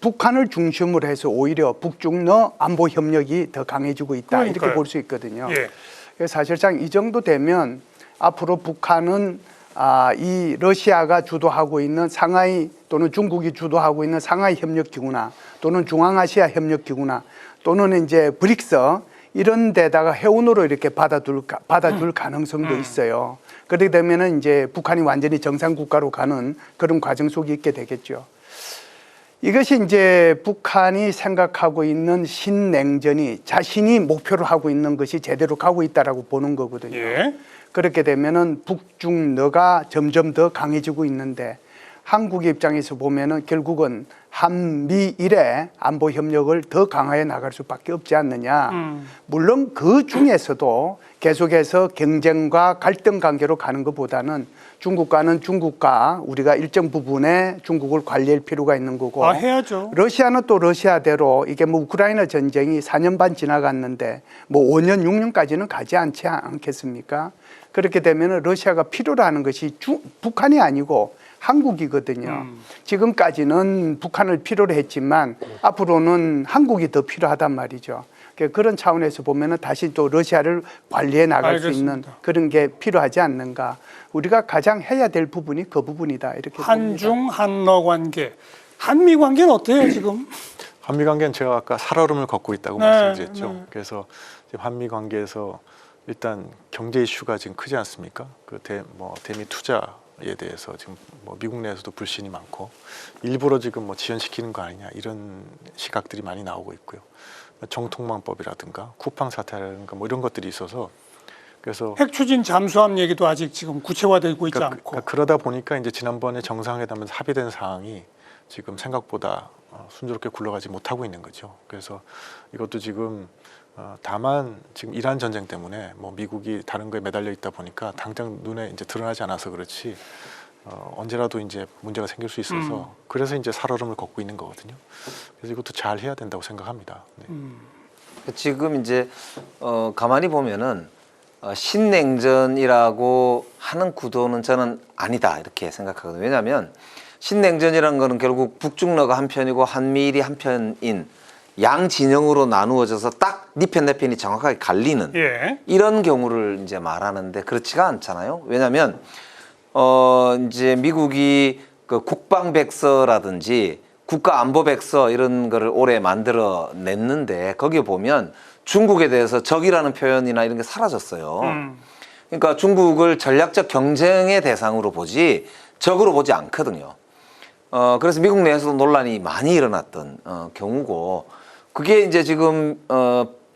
북한을 중심으로 해서 오히려 북중러 안보 협력이 더 강해지고 있다. 그러니까요. 이렇게 볼 수 있거든요. 예. 그래서 사실상 이 정도 되면 앞으로 북한은 이 러시아가 주도하고 있는 상하이 또는 중국이 주도하고 있는 상하이 협력기구나 또는 중앙아시아 협력기구나 또는 이제 브릭스 이런 데다가 회원으로 이렇게 받아줄 가능성도 있어요. 그렇게 되면은 이제 북한이 완전히 정상국가로 가는 그런 과정 속에 있게 되겠죠. 이것이 이제 북한이 생각하고 있는 신냉전이 자신이 목표로 하고 있는 것이 제대로 가고 있다라고 보는 거거든요. 예. 그렇게 되면은 북중러가 점점 더 강해지고 있는데 한국의 입장에서 보면은 결국은 한미일의 안보 협력을 더 강화해 나갈 수밖에 없지 않느냐. 물론 그 중에서도 계속해서 경쟁과 갈등 관계로 가는 것보다는 중국과는 중국과 우리가 일정 부분에 중국을 관리할 필요가 있는 거고 해야죠. 러시아는 또 러시아대로 이게 뭐 우크라이나 전쟁이 4년 반 지나갔는데 뭐 5년, 6년까지는 가지 않지 않겠습니까? 그렇게 되면 러시아가 필요로 하는 것이 북한이 아니고 한국이거든요. 지금까지는 북한을 필요로 했지만 앞으로는 한국이 더 필요하단 말이죠. 그런 차원에서 보면은 다시 또 러시아를 관리해 나갈 수 있는 알겠습니다. 그런 게 필요하지 않는가. 우리가 가장 해야 될 부분이 그 부분이다 이렇게 봅니다. 한중 한러 관계, 한미 관계는 어때요 지금? 한미 관계는 제가 아까 살얼음을 걷고 있다고 네, 말씀드렸죠. 네. 그래서 지금 한미 관계에서 일단 경제 이슈가 지금 크지 않습니까? 그 대미 투자에 대해서 지금 뭐 미국 내에서도 불신이 많고 일부러 지금 뭐 지연시키는 거 아니냐 이런 시각들이 많이 나오고 있고요. 정통망법이라든가 쿠팡 사태라든가 뭐 이런 것들이 있어서 그래서 핵 추진 잠수함 얘기도 아직 지금 구체화되고 있지 않고. 그러다 보니까 이제 지난번에 정상회담에서 합의된 사항이 지금 생각보다 순조롭게 굴러가지 못하고 있는 거죠. 그래서 이것도 지금 다만 지금 이란 전쟁 때문에 뭐 미국이 다른 거에 매달려 있다 보니까 당장 눈에 이제 드러나지 않아서 그렇지 언제라도 이제 문제가 생길 수 있어서 그래서 이제 살얼음을 걷고 있는 거거든요. 그래서 이것도 잘 해야 된다고 생각합니다. 네. 지금 이제 가만히 보면은 신냉전이라고 하는 구도는 저는 아니다 이렇게 생각하거든요. 왜냐하면 신냉전이라는 거는 결국 북중러가 한 편이고 한미일이 한 편인 양 진영으로 나누어져서 딱 네 편 내 편이 정확하게 갈리는 예. 이런 경우를 이제 말하는데 그렇지가 않잖아요. 왜냐하면 이제 미국이 그 국방백서라든지 국가안보백서 이런 거를 올해 만들어 냈는데 거기에 보면 중국에 대해서 적이라는 표현이나 이런 게 사라졌어요. 그러니까 중국을 전략적 경쟁의 대상으로 보지 적으로 보지 않거든요. 그래서 미국 내에서도 논란이 많이 일어났던 경우고 그게 이제 지금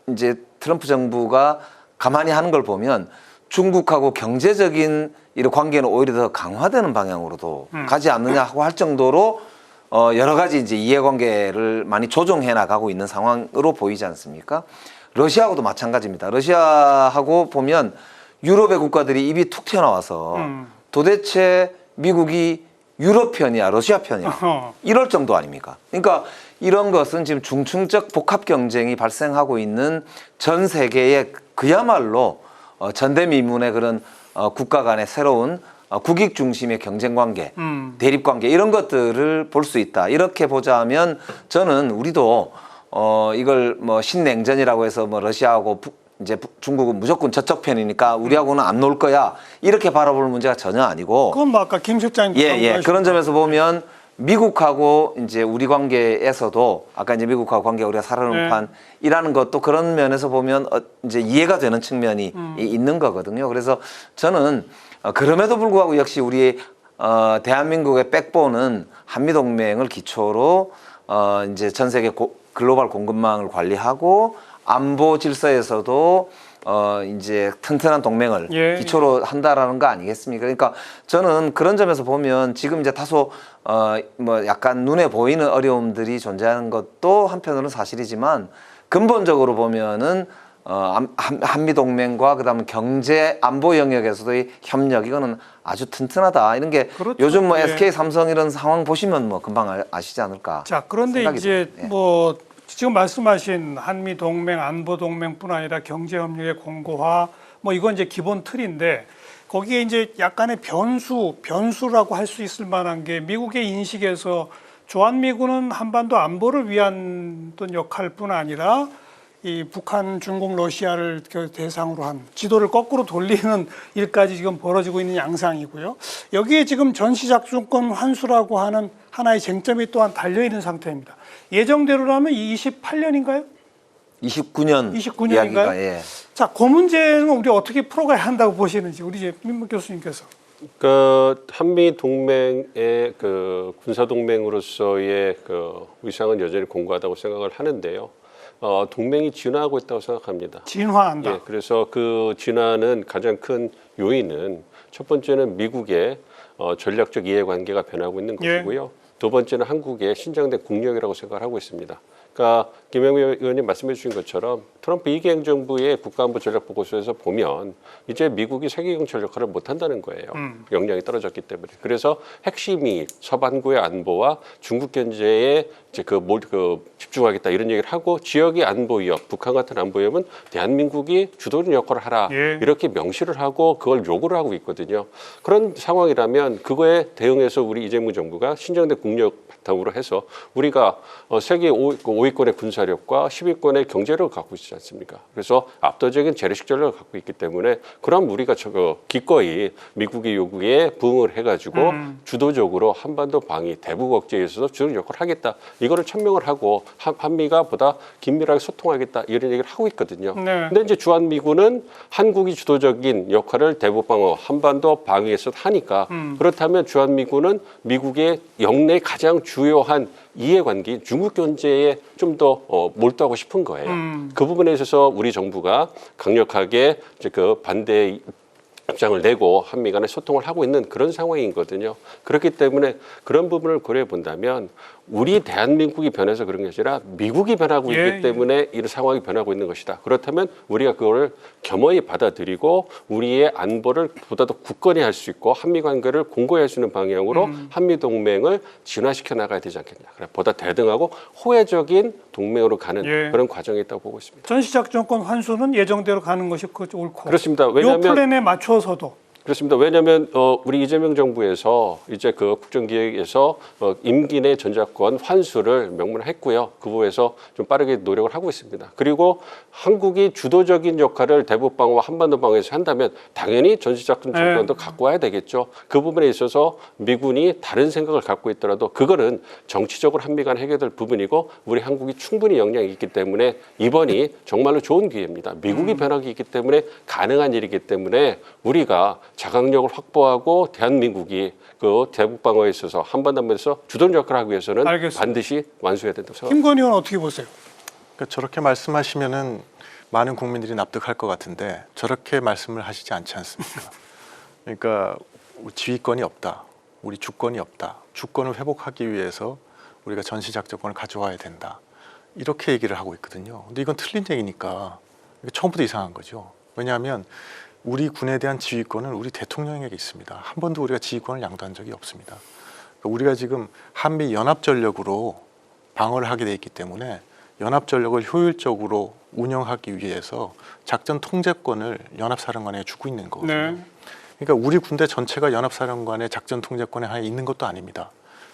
이제 트럼프 정부가 가만히 하는 걸 보면 중국하고 경제적인 이런 관계는 오히려 더 강화되는 방향으로도 가지 않느냐고 할 정도로 여러 가지 이제 이해관계를 많이 조정해 나가고 있는 상황으로 보이지 않습니까? 러시아하고도 마찬가지입니다. 러시아하고 보면 유럽의 국가들이 입이 툭 튀어나와서 도대체 미국이 유럽 편이야, 러시아 편이야 어허. 이럴 정도 아닙니까? 그러니까 이런 것은 지금 중층적 복합 경쟁이 발생하고 있는 전 세계의 그야말로 전대미문의 그런 국가 간의 새로운 국익 중심의 경쟁 관계, 대립 관계 이런 것들을 볼 수 있다. 이렇게 보자면 저는 우리도 이걸 뭐 신냉전이라고 해서 뭐 러시아하고 이제 중국은 무조건 저쪽 편이니까 우리하고는 안 놀 거야 이렇게 바라볼 문제가 전혀 아니고 그건 뭐 아까 김 실장님 그런 점에서 보면 미국하고 이제 우리 관계에서도 아까 이제 미국하고 관계가 우리가 살아오는 판이라는 것도 그런 면에서 보면 이제 이해가 되는 측면이 있는 거거든요. 그래서 저는 그럼에도 불구하고 역시 우리 대한민국의 백본은 한미동맹을 기초로 이제 전 세계 글로벌 공급망을 관리하고 안보 질서에서도 이제 튼튼한 동맹을 기초로 한다라는 거 아니겠습니까? 그러니까 저는 그런 점에서 보면 지금 이제 다소 뭐 약간 눈에 보이는 어려움들이 존재하는 것도 한편으로는 사실이지만 근본적으로 보면은 한미 동맹과 그다음에 경제 안보 영역에서도의 협력 이거는 아주 튼튼하다 이런 게 그렇죠. 요즘 뭐 SK 삼성 이런 상황 보시면 뭐 금방 아시지 않을까. 자, 그런데 이제 듭니다. 뭐 지금 말씀하신 한미 동맹, 안보 동맹뿐 아니라 경제 협력의 공고화 뭐 이건 이제 기본 틀인데 거기에 이제 약간의 변수라고 할 수 있을 만한 게 미국의 인식에서 주한미군은 한반도 안보를 위한 어떤 역할뿐 아니라 이 북한, 중국, 러시아를 대상으로 한 지도를 거꾸로 돌리는 일까지 지금 벌어지고 있는 양상이고요. 여기에 지금 전시작전권 환수라고 하는 하나의 쟁점이 또한 달려 있는 상태입니다. 예정대로라면 28년인가요? 29년인가요? 예. 자, 그 문제는 우리 어떻게 풀어가야 한다고 보시는지 우리 이제 민문 교수님께서. 그 한미 동맹의 그 군사 동맹으로서의 그 위상은 여전히 공고하다고 생각을 하는데요. 동맹이 진화하고 있다고 생각합니다. 진화한다. 예, 그래서 그 진화는 가장 큰 요인은 첫 번째는 미국의 전략적 이해관계가 변하고 있는 것이고요. 두 번째는 한국의 신장된 국력이라고 생각을 하고 있습니다. 그러니까 김영미 의원님 말씀해 주신 것처럼 트럼프 2기 행정부의 국가안보 전략 보고서에서 보면 이제 미국이 세계경찰 역할을 못한다는 거예요. 역량이 떨어졌기 때문에. 그래서 핵심이 서반구의 안보와 중국 견제에 이제 집중하겠다 이런 얘기를 하고 지역의 안보 위협, 북한 같은 안보 위협은 대한민국이 주도적인 역할을 하라 이렇게 명시를 하고 그걸 요구를 하고 있거든요. 그런 상황이라면 그거에 대응해서 우리 이재명 정부가 신장된 국력 바탕으로 해서 우리가 세계 5위권의 군사 군사력과 10위권의 경제력을 갖고 있지 않습니까? 그래서 압도적인 재래식 전력을 갖고 있기 때문에 그럼 우리가 기꺼이 미국의 요구에 부응을 해가지고 주도적으로 한반도 방위, 대북 억제에 있어서 주도적 역할을 하겠다. 이거를 천명을 하고 한미가 보다 긴밀하게 소통하겠다 이런 얘기를 하고 있거든요. 네. 근데 이제 주한미군은 한국이 주도적인 역할을 대북 방어, 한반도 방위에서 하니까 그렇다면 주한미군은 미국의 영내 가장 주요한 이해관계인 중국 견제에 좀 더 몰두하고 싶은 거예요. 그 부분에 있어서 우리 정부가 강력하게 이제 그 반대 입장을 내고 한미 간에 소통을 하고 있는 그런 상황이거든요. 그렇기 때문에 그런 부분을 고려해 본다면 우리 대한민국이 변해서 그런 게 아니라 미국이 변하고 예, 있기 때문에 이런 상황이 변하고 있는 것이다. 그렇다면 우리가 그걸 겸허히 받아들이고 우리의 안보를 보다 더 굳건히 할 수 있고 한미 관계를 공고히 할 수 있는 방향으로 한미 동맹을 진화시켜 나가야 되지 않겠냐. 그래, 보다 대등하고 호혜적인 동맹으로 가는 예. 그런 과정이 있다고 보고 있습니다. 전시작전권 환수는 예정대로 가는 것이 옳고. 그렇습니다. 요 왜냐하면 플랜에 맞춰서도 그렇습니다. 왜냐하면 우리 이재명 정부에서 이제 그 국정기획에서 임기 내 전작권 환수를 명문화했고요. 그 부분에서 좀 빠르게 노력을 하고 있습니다. 그리고 한국이 주도적인 역할을 대북 방어와 한반도 방어에서 한다면 당연히 전시작전 정권도 갖고 와야 되겠죠. 그 부분에 있어서 미군이 다른 생각을 갖고 있더라도 그거는 정치적으로 한미 간 해결될 부분이고 우리 한국이 충분히 역량이 있기 때문에 이번이 정말로 좋은 기회입니다. 미국이 변하기 있기 때문에 가능한 일이기 때문에 우리가 자강력을 확보하고 대한민국이 그 대북 방어에 있어서 한반도에서 주도적 역할을 하기 위해서는 알겠습니다. 반드시 완수해야 된다고 생각합니다. 김건희 의원 어떻게 보세요? 그러니까 저렇게 말씀하시면은 많은 국민들이 납득할 것 같은데 저렇게 말씀을 하시지 않지 않습니까? 그러니까 지휘권이 없다, 우리 주권이 없다, 주권을 회복하기 위해서 우리가 전시작전권을 가져와야 된다 이렇게 얘기를 하고 있거든요. 근데 이건 틀린 얘기니까 처음부터 이상한 거죠. 왜냐하면 우리 군에 대한 지휘권은 우리 대통령에게 있습니다. 한 번도 우리가 지휘권을 양도한 적이 없습니다. 그러니까 우리가 지금 한미 연합전력으로 방어를 하게 돼 있기 때문에 연합전력을 효율적으로 운영하기 위해서 작전 통제권을 연합사령관에 주고 있는 거거든요. 네. 그러니까 우리 군대 전체가 연합사령관의 작전 통제권에 하에 있는 것도 아닙니다.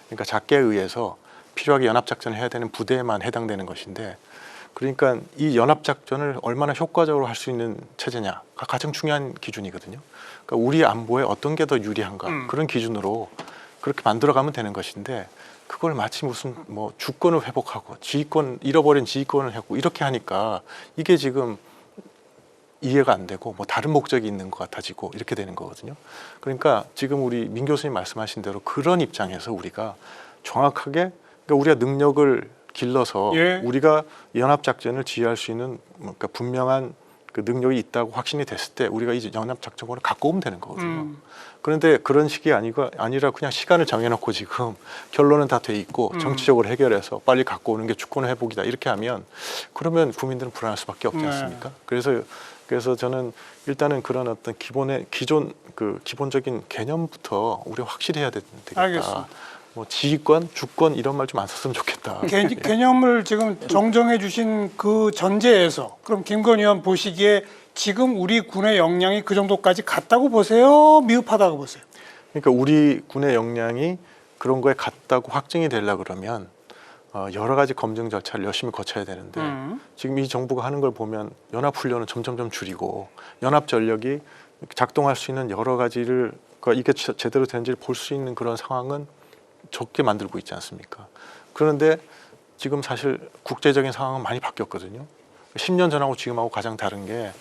그러니까 작계에 의해서 필요하게 연합작전을 해야 되는 부대에만 해당되는 것인데 그러니까 이 연합작전을 얼마나 효과적으로 할 수 있는 체제냐가 가장 중요한 기준이거든요. 그러니까 우리 안보에 어떤 게 더 유리한가 그런 기준으로 그렇게 만들어가면 되는 것인데 그걸 마치 무슨 뭐 주권을 회복하고 지휘권 잃어버린 지휘권을 하고 이렇게 하니까 이게 지금 이해가 안 되고 뭐 다른 목적이 있는 것 같아지고 이렇게 되는 거거든요. 그러니까 지금 우리 민 교수님 말씀하신 대로 그런 입장에서 우리가 정확하게 그러니까 우리가 능력을 길러서 예. 우리가 연합작전을 지휘할 수 있는 그러니까 분명한 그 능력이 있다고 확신이 됐을 때 우리가 이제 연합작전권을 갖고 오면 되는 거거든요. 그런데 그런 식이 아니라 그냥 시간을 정해놓고 지금 결론은 다 돼 있고 정치적으로 해결해서 빨리 갖고 오는 게 주권 회복이다 이렇게 하면 그러면 국민들은 불안할 수밖에 없지 않습니까? 그래서 저는 일단은 그런 어떤 기본적인 개념부터 우리가 확실히 해야 되겠다. 알겠습니다. 뭐 지휘권, 주권 이런 말 좀 안 썼으면 좋겠다. 개념을 지금 정정해 주신 그 전제에서 그럼 김건희 의원 보시기에 지금 우리 군의 역량이 그 정도까지 갔다고 보세요? 미흡하다고 보세요? 그러니까 우리 군의 역량이 그런 거에 갔다고 확증이 되려고 그러면 여러 가지 검증 절차를 열심히 거쳐야 되는데 지금 이 정부가 하는 걸 보면 연합훈련은 점점 줄이고 연합전력이 작동할 수 있는 여러 가지를 이게 제대로 되는지를 볼 수 있는 그런 상황은 적게 만들고 있지 않습니까? 그런데 지금 사실 국제적인 상황은 많이 바뀌었거든요. 10년 전하고 지금하고 가장 다른 게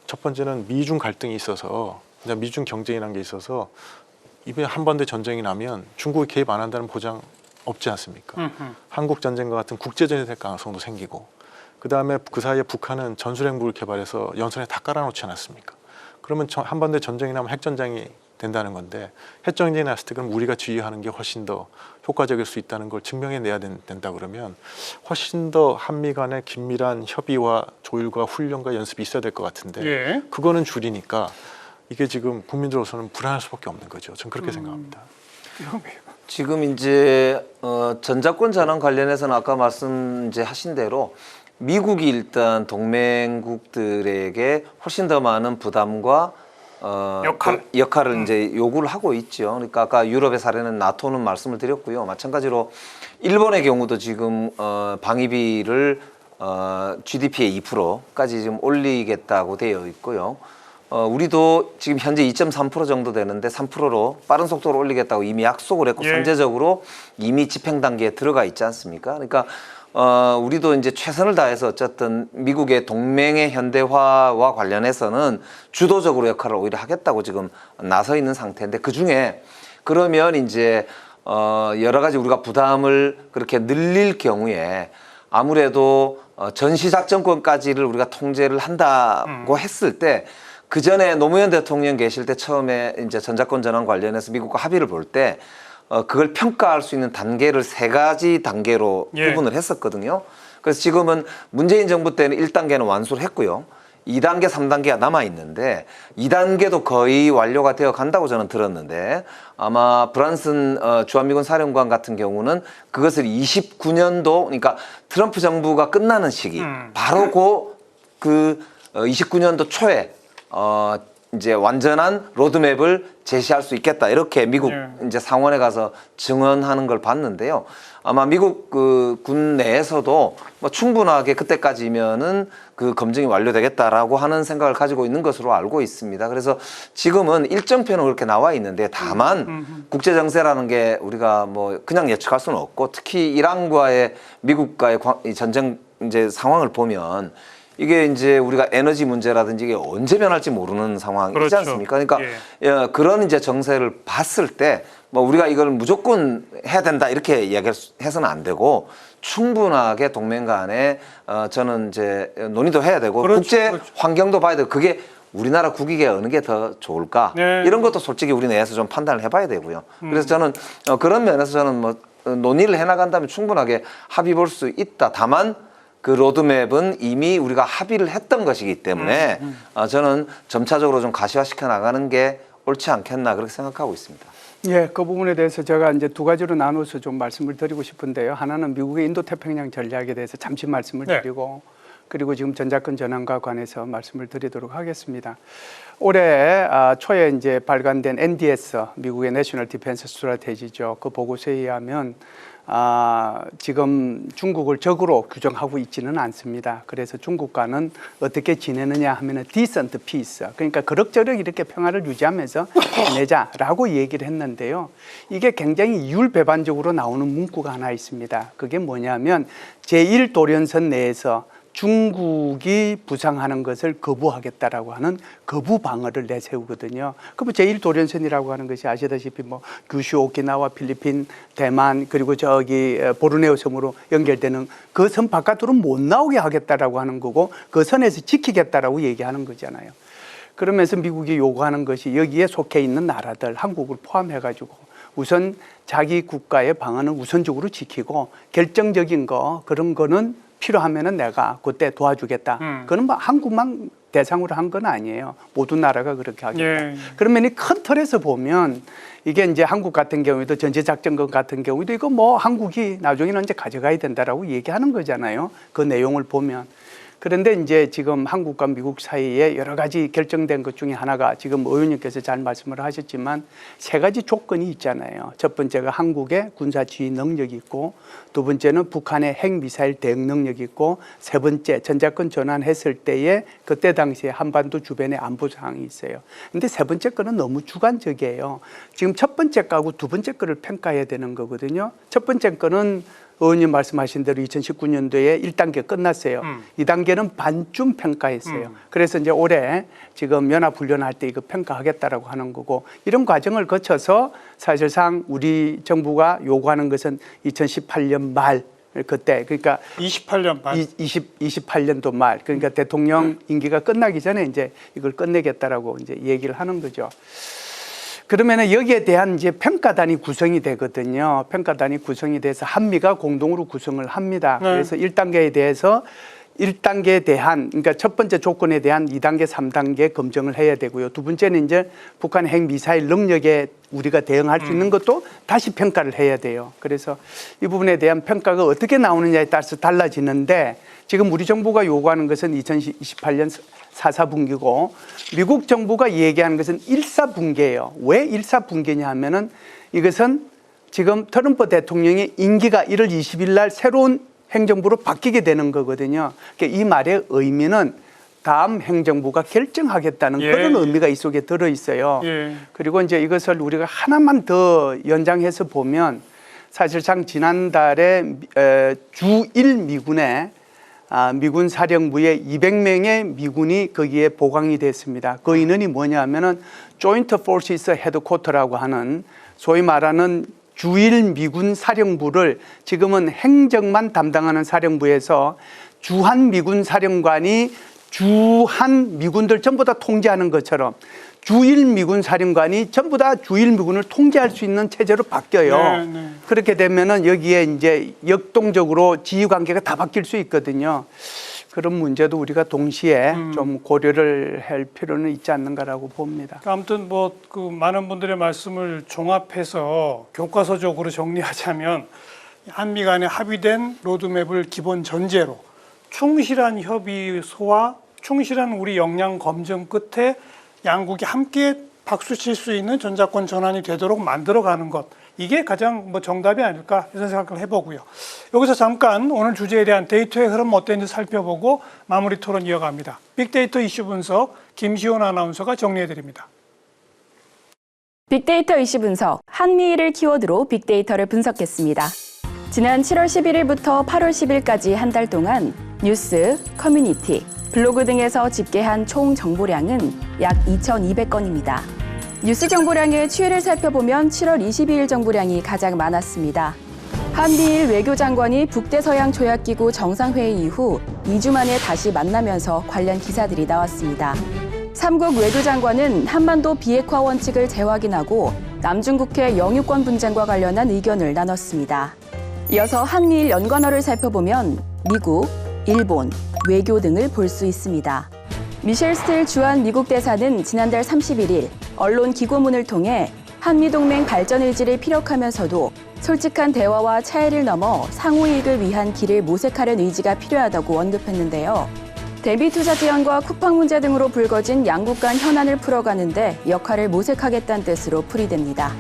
첫 번째는 미중 갈등이 있어서 미중 경쟁이라는 게 있어서 이번에 한반도 전쟁이 나면 중국이 개입 안 한다는 보장 없지 않습니까? 한국 전쟁과 같은 국제전이 될 가능성도 생기고 그 다음에 그 사이에 북한은 전술핵무기를 개발해서 연선에 다 깔아놓지 않았습니까? 그러면 한반도 전쟁이 나면 핵전쟁이 된다는 건데 핵전쟁이 났을 때 그럼 우리가 지휘하는 게 훨씬 더 효과적일 수 있다는 걸 증명해내야 된다 그러면 훨씬 더 한미 간의 긴밀한 협의와 조율과 훈련과 연습이 있어야 될 것 같은데 예. 그거는 줄이니까 이게 지금 국민들로서는 불안할 수밖에 없는 거죠. 저는 그렇게 생각합니다. 지금 이제 전자권 전환 관련해서는 아까 말씀 이제 하신 대로 미국이 일단 동맹국들에게 훨씬 더 많은 부담과 역할을 이제 요구를 하고 있죠. 그러니까 아까 유럽의 사례는 나토는 말씀을 드렸고요. 마찬가지로 일본의 경우도 지금 방위비를 GDP의 2%까지 지금 올리겠다고 되어 있고요. 우리도 지금 현재 2.3% 정도 되는데 3%로 빠른 속도로 올리겠다고 이미 약속을 했고 예. 선제적으로 이미 집행 단계에 들어가 있지 않습니까? 그러니까 우리도 이제 최선을 다해서 어쨌든 미국의 동맹의 현대화와 관련해서는 주도적으로 역할을 오히려 하겠다고 지금 나서 있는 상태인데 그 중에 그러면 이제 여러 가지 우리가 부담을 그렇게 늘릴 경우에 아무래도 전시작전권까지를 우리가 통제를 한다고 했을 때 그 전에 노무현 대통령 계실 때 처음에 이제 전자권 전환 관련해서 미국과 합의를 볼 때 그걸 평가할 수 있는 단계를 3가지 단계로 예. 구분을 했었거든요. 그래서 지금은 문재인 정부 때는 1단계는 완수를 했고요. 2단계, 3단계가 남아 있는데 2단계도 거의 완료가 되어 간다고 저는 들었는데 아마 브란슨 주한미군 사령관 같은 경우는 그것을 29년도 그러니까 트럼프 정부가 끝나는 시기 바로 그 29년도 초에 이제 완전한 로드맵을 제시할 수 있겠다 이렇게 미국 이제 상원에 가서 증언하는 걸 봤는데요. 아마 미국 그 군 내에서도 뭐 충분하게 그때까지면은 그 검증이 완료되겠다라고 하는 생각을 가지고 있는 것으로 알고 있습니다. 그래서 지금은 일정표는 그렇게 나와 있는데 다만 국제 정세라는 게 우리가 뭐 그냥 예측할 수는 없고 특히 이란과의 미국과의 전쟁 이제 상황을 보면 이게 이제 우리가 에너지 문제라든지 이게 언제 변할지 모르는 상황이지 그렇죠. 않습니까? 그러니까 그런 이제 정세를 봤을 때 뭐 우리가 이걸 무조건 해야 된다 이렇게 이야기해서는 안 되고 충분하게 동맹 간에 저는 이제 논의도 해야 되고 그렇죠. 국제 그렇죠. 환경도 봐야 되고 그게 우리나라 국익에 어느 게 더 좋을까 네. 이런 것도 솔직히 우리 내에서 좀 판단을 해봐야 되고요. 그래서 저는 그런 면에서 저는 뭐 논의를 해나간다면 충분하게 합의 볼 수 있다. 다만 그 로드맵은 이미 우리가 합의를 했던 것이기 때문에 저는 점차적으로 좀 가시화시켜 나가는 게 옳지 않겠나 그렇게 생각하고 있습니다. 예, 그 부분에 대해서 제가 이제 2가지로 나눠서 좀 말씀을 드리고 싶은데요. 하나는 미국의 인도태평양 전략에 대해서 잠시 말씀을 네. 드리고 그리고 지금 전자권 전환과 관해서 말씀을 드리도록 하겠습니다. 올해 초에 이제 발간된 NDS, 미국의 내셔널 디펜스 스트래티지죠. 그 보고서에 의하면 지금 중국을 적으로 규정하고 있지는 않습니다. 그래서 중국과는 어떻게 지내느냐 하면은 decent peace, 그러니까 그럭저럭 이렇게 평화를 유지하면서 지내자라고 얘기를 했는데요. 이게 굉장히 이율배반적으로 나오는 문구가 하나 있습니다. 그게 뭐냐면 제1도련선 내에서 중국이 부상하는 것을 거부하겠다라고 하는 거부 방어를 내세우거든요. 그 뭐 제1도련선이라고 하는 것이 아시다시피 뭐 규슈, 오키나와, 필리핀, 대만 그리고 저기 보르네오 섬으로 연결되는 그 선 바깥으로 못 나오게 하겠다라고 하는 거고 그 선에서 지키겠다라고 얘기하는 거잖아요. 그러면서 미국이 요구하는 것이 여기에 속해 있는 나라들, 한국을 포함해가지고 우선 자기 국가의 방안을 우선적으로 지키고 결정적인 거 그런 거는 필요하면은 내가 그때 도와주겠다. 그건 뭐 한국만 대상으로 한 건 아니에요. 모든 나라가 그렇게 하겠다. 예. 그러면 이 큰 틀에서 보면 이게 이제 한국 같은 경우에도 전제작전권 같은 경우에도 이거 뭐 한국이 나중에는 이제 가져가야 된다라고 얘기하는 거잖아요. 그 내용을 보면. 그런데 이제 지금 한국과 미국 사이에 여러 가지 결정된 것 중에 하나가 지금 의원님께서 잘 말씀을 하셨지만 3가지 조건이 있잖아요. 첫 번째가 한국의 군사 지휘 능력이 있고 두 번째는 북한의 핵미사일 대응 능력이 있고 세 번째 전자권 전환했을 때에 그때 당시에 한반도 주변에 안보 상황이 있어요. 근데 세 번째 거는 너무 주관적이에요. 지금 첫 번째 거하고 두 번째 거를 평가해야 되는 거거든요. 첫 번째 거는 의원님 말씀하신 대로 2019년도에 1단계 끝났어요. 2단계는 반쯤 평가했어요. 그래서 이제 올해 지금 연합훈련할 때 이거 평가하겠다라고 하는 거고 이런 과정을 거쳐서 사실상 우리 정부가 요구하는 것은 2018년 말 그때 그러니까 28년 반. 28년도 말 그러니까 대통령 임기가 끝나기 전에 이제 이걸 끝내겠다라고 이제 얘기를 하는 거죠. 그러면은 여기에 대한 이제 평가단이 구성이 되거든요. 평가단이 구성이 돼서 한미가 공동으로 구성을 합니다. 그래서 1단계에 대해서 1단계에 대한, 그러니까 첫 번째 조건에 대한 2단계, 3단계 검증을 해야 되고요. 두 번째는 이제 북한 핵미사일 능력에 우리가 대응할 수 있는 것도 다시 평가를 해야 돼요. 그래서 이 부분에 대한 평가가 어떻게 나오느냐에 따라서 달라지는데, 지금 우리 정부가 요구하는 것은 2028년 4사분기고 미국 정부가 얘기하는 것은 1사분기예요. 왜 1사분기냐 하면은 이것은 지금 트럼프 대통령의 임기가 1월 20일 날 새로운 행정부로 바뀌게 되는 거거든요. 그러니까 이 말의 의미는 다음 행정부가 결정하겠다는 그런 의미가 이 속에 들어 있어요. 그리고 이제 이것을 우리가 하나만 더 연장해서 보면 사실상 지난달에 주1 미군에 미군 사령부에 200명의 미군이 거기에 보강이 됐습니다. 그 인원이 뭐냐 하면은 조인트 포시스 헤드쿼터라고 하는 소위 말하는 주1 미군 사령부를 지금은 행정만 담당하는 사령부에서 주한 미군 사령관이 주한 미군들 전부 다 통제하는 것처럼 주1 미군 사령관이 전부 다 주1 미군을 통제할 수 있는 체제로 바뀌어요. 그렇게 되면은 여기에 이제 역동적으로 지휘 관계가 다 바뀔 수 있거든요. 그런 문제도 우리가 동시에 좀 고려를 할 필요는 있지 않는가라고 봅니다. 아무튼 뭐 그 많은 분들의 말씀을 종합해서 교과서적으로 정리하자면 한미 간에 합의된 로드맵을 기본 전제로 충실한 협의소와 충실한 우리 역량 검증 끝에 양국이 함께 박수 칠 수 있는 전자권 전환이 되도록 만들어가는 것, 이게 가장 뭐 정답이 아닐까 이런 생각을 해보고요. 여기서 잠깐 오늘 주제에 대한 데이터의 흐름 어땠는지 살펴보고 마무리 토론 이어갑니다. 빅데이터 이슈 분석 김시온 아나운서가 정리해드립니다. 빅데이터 이슈 분석, 한미일을 키워드로 빅데이터를 분석했습니다. 지난 7월 11일부터 8월 10일까지 한 달 동안 뉴스, 커뮤니티, 블로그 등에서 집계한 총 정보량은 약 2,200건입니다. 뉴스 정보량의 추이를 살펴보면 7월 22일 정보량이 가장 많았습니다. 한미일 외교장관이 북대서양 조약기구 정상회의 이후 2주 만에 다시 만나면서 관련 기사들이 나왔습니다. 3국 외교장관은 한반도 비핵화 원칙을 재확인하고 남중국해 영유권 분쟁과 관련한 의견을 나눴습니다. 이어서 한미일 연관어를 살펴보면 미국, 일본, 외교 등을 볼 수 있습니다. 미셸 스틸 주한 미국 대사는 지난달 31일 언론 기고문을 통해 한미동맹 발전 의지를 피력하면서도 솔직한 대화와 차이를 넘어 상호 이익을 위한 길을 모색하려는 의지가 필요하다고 언급했는데요. 대비 투자 지원과 쿠팡 문제 등으로 불거진 양국 간 현안을 풀어가는데 역할을 모색하겠다는 뜻으로 풀이됩니다.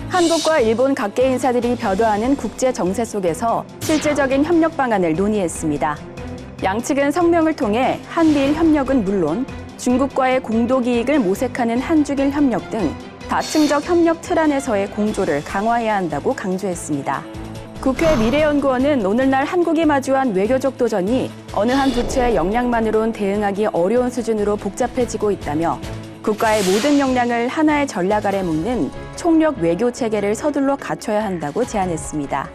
한국과 일본 각계 인사들이 벼도하는 국제 정세 속에서 실질적인 협력 방안을 논의했습니다. 양측은 성명을 통해 한미일 협력은 물론 중국과의 공동 이익을 모색하는 한중일 협력 등 다층적 협력 틀 안에서의 공조를 강화해야 한다고 강조했습니다. 국회 미래연구원은 오늘날 한국이 마주한 외교적 도전이 어느 한 부처의 역량만으론 대응하기 어려운 수준으로 복잡해지고 있다며 국가의 모든 역량을 하나의 전략 아래 묶는 총력 외교 체계를 서둘러 갖춰야 한다고 제안했습니다.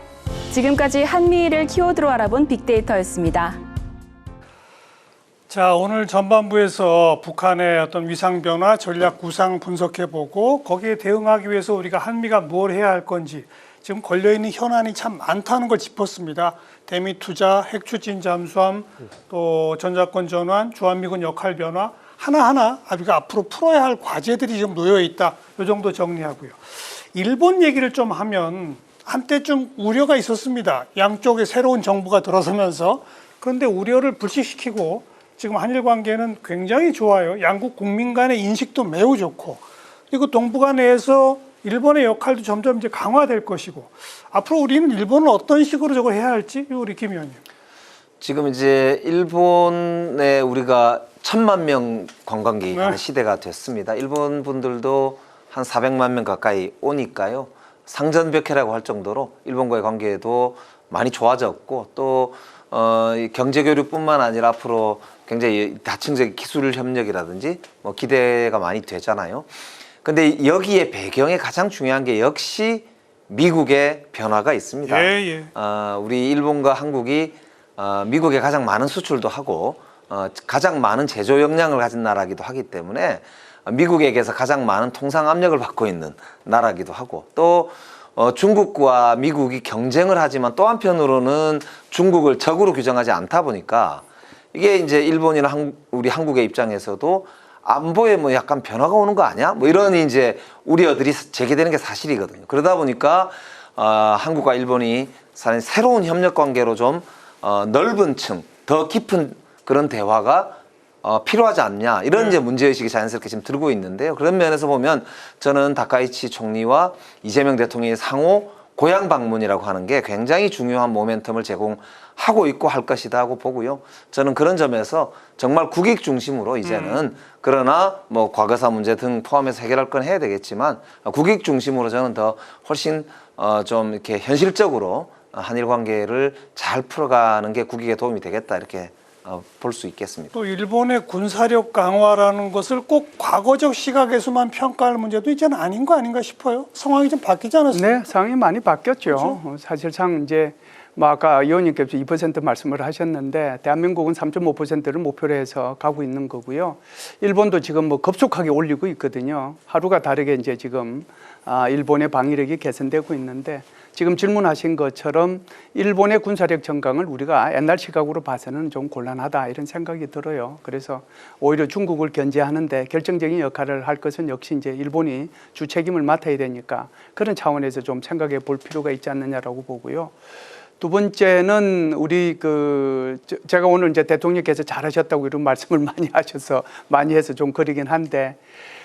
지금까지 한미일을 키워드로 알아본 빅데이터였습니다. 자, 오늘 전반부에서 북한의 어떤 위상 변화, 전략 구상 분석해보고 거기에 대응하기 위해서 우리가 한미가 뭘 해야 할 건지 지금 걸려있는 현안이 참 많다는 걸 짚었습니다. 대미 투자, 핵 추진 잠수함, 또 전자권 전환, 주한미군 역할 변화 하나하나 우리가 앞으로 풀어야 할 과제들이 좀 놓여 있다. 이 정도 정리하고요. 일본 얘기를 좀 하면 한때 좀 우려가 있었습니다. 양쪽에 새로운 정부가 들어서면서. 그런데 우려를 불식시키고 지금 한일 관계는 굉장히 좋아요. 양국 국민 간의 인식도 매우 좋고, 그리고 동북아 내에서 일본의 역할도 점점 이제 강화될 것이고, 앞으로 우리는 일본은 어떤 식으로 저걸 해야 할지 우리 김 의원님. 지금 이제 일본에 우리가 1,000만 명 관광객이 가는 시대가 됐습니다. 일본 분들도 한 400만 명 가까이 오니까요. 상전벽해라고 할 정도로 일본과의 관계도 많이 좋아졌고, 또 경제 교류뿐만 아니라 앞으로 굉장히 다층적 기술 협력이라든지 뭐 기대가 많이 되잖아요. 근데 여기에 배경에 가장 중요한 게 역시 미국의 변화가 있습니다. 우리 일본과 한국이 미국에 가장 많은 수출도 하고 가장 많은 제조 역량을 가진 나라이기도 하기 때문에 미국에게서 가장 많은 통상 압력을 받고 있는 나라이기도 하고, 또 중국과 미국이 경쟁을 하지만 또 한편으로는 중국을 적으로 규정하지 않다 보니까 이게 이제 일본이나 우리 한국의 입장에서도 안보에 뭐 약간 변화가 오는 거 아니야? 뭐 이런 이제 우려들이 제기되는 게 사실이거든요. 그러다 보니까 한국과 일본이 사실 새로운 협력 관계로 좀 넓은 층, 더 깊은 그런 대화가 필요하지 않냐 이런 이제 문제의식이 자연스럽게 지금 들고 있는데요. 그런 면에서 보면 저는 다카이치 총리와 이재명 대통령의 상호 고향 방문이라고 하는 게 굉장히 중요한 모멘텀을 제공하고 있고 할 것이다 하고 보고요. 저는 그런 점에서 정말 국익 중심으로 이제는 그러나 뭐 과거사 문제 등 포함해서 해결할 건 해야 되겠지만 국익 중심으로 저는 더 훨씬 좀 이렇게 현실적으로 한일 관계를 잘 풀어가는 게 국익에 도움이 되겠다 이렇게 볼 수 있겠습니다. 또 일본의 군사력 강화라는 것을 꼭 과거적 시각에서만 평가할 문제도 이제는 아닌 거 아닌가 싶어요. 상황이 좀 바뀌지 않았어요? 네, 상황이 많이 바뀌었죠. 그렇죠? 사실상 이제 뭐 아까 의원님께서 2% 말씀을 하셨는데 대한민국은 3.5%를 목표로 해서 가고 있는 거고요. 일본도 지금 뭐 급속하게 올리고 있거든요. 하루가 다르게 이제 지금 일본의 방위력이 개선되고 있는데 지금 질문하신 것처럼 일본의 군사력 증강을 우리가 옛날 시각으로 봐서는 좀 곤란하다 이런 생각이 들어요. 그래서 오히려 중국을 견제하는데 결정적인 역할을 할 것은 역시 이제 일본이 주 책임을 맡아야 되니까 그런 차원에서 좀 생각해 볼 필요가 있지 않느냐라고 보고요. 두 번째는 우리 제가 오늘 이제 대통령께서 잘하셨다고 이런 말씀을 많이 해서 좀 그러긴 한데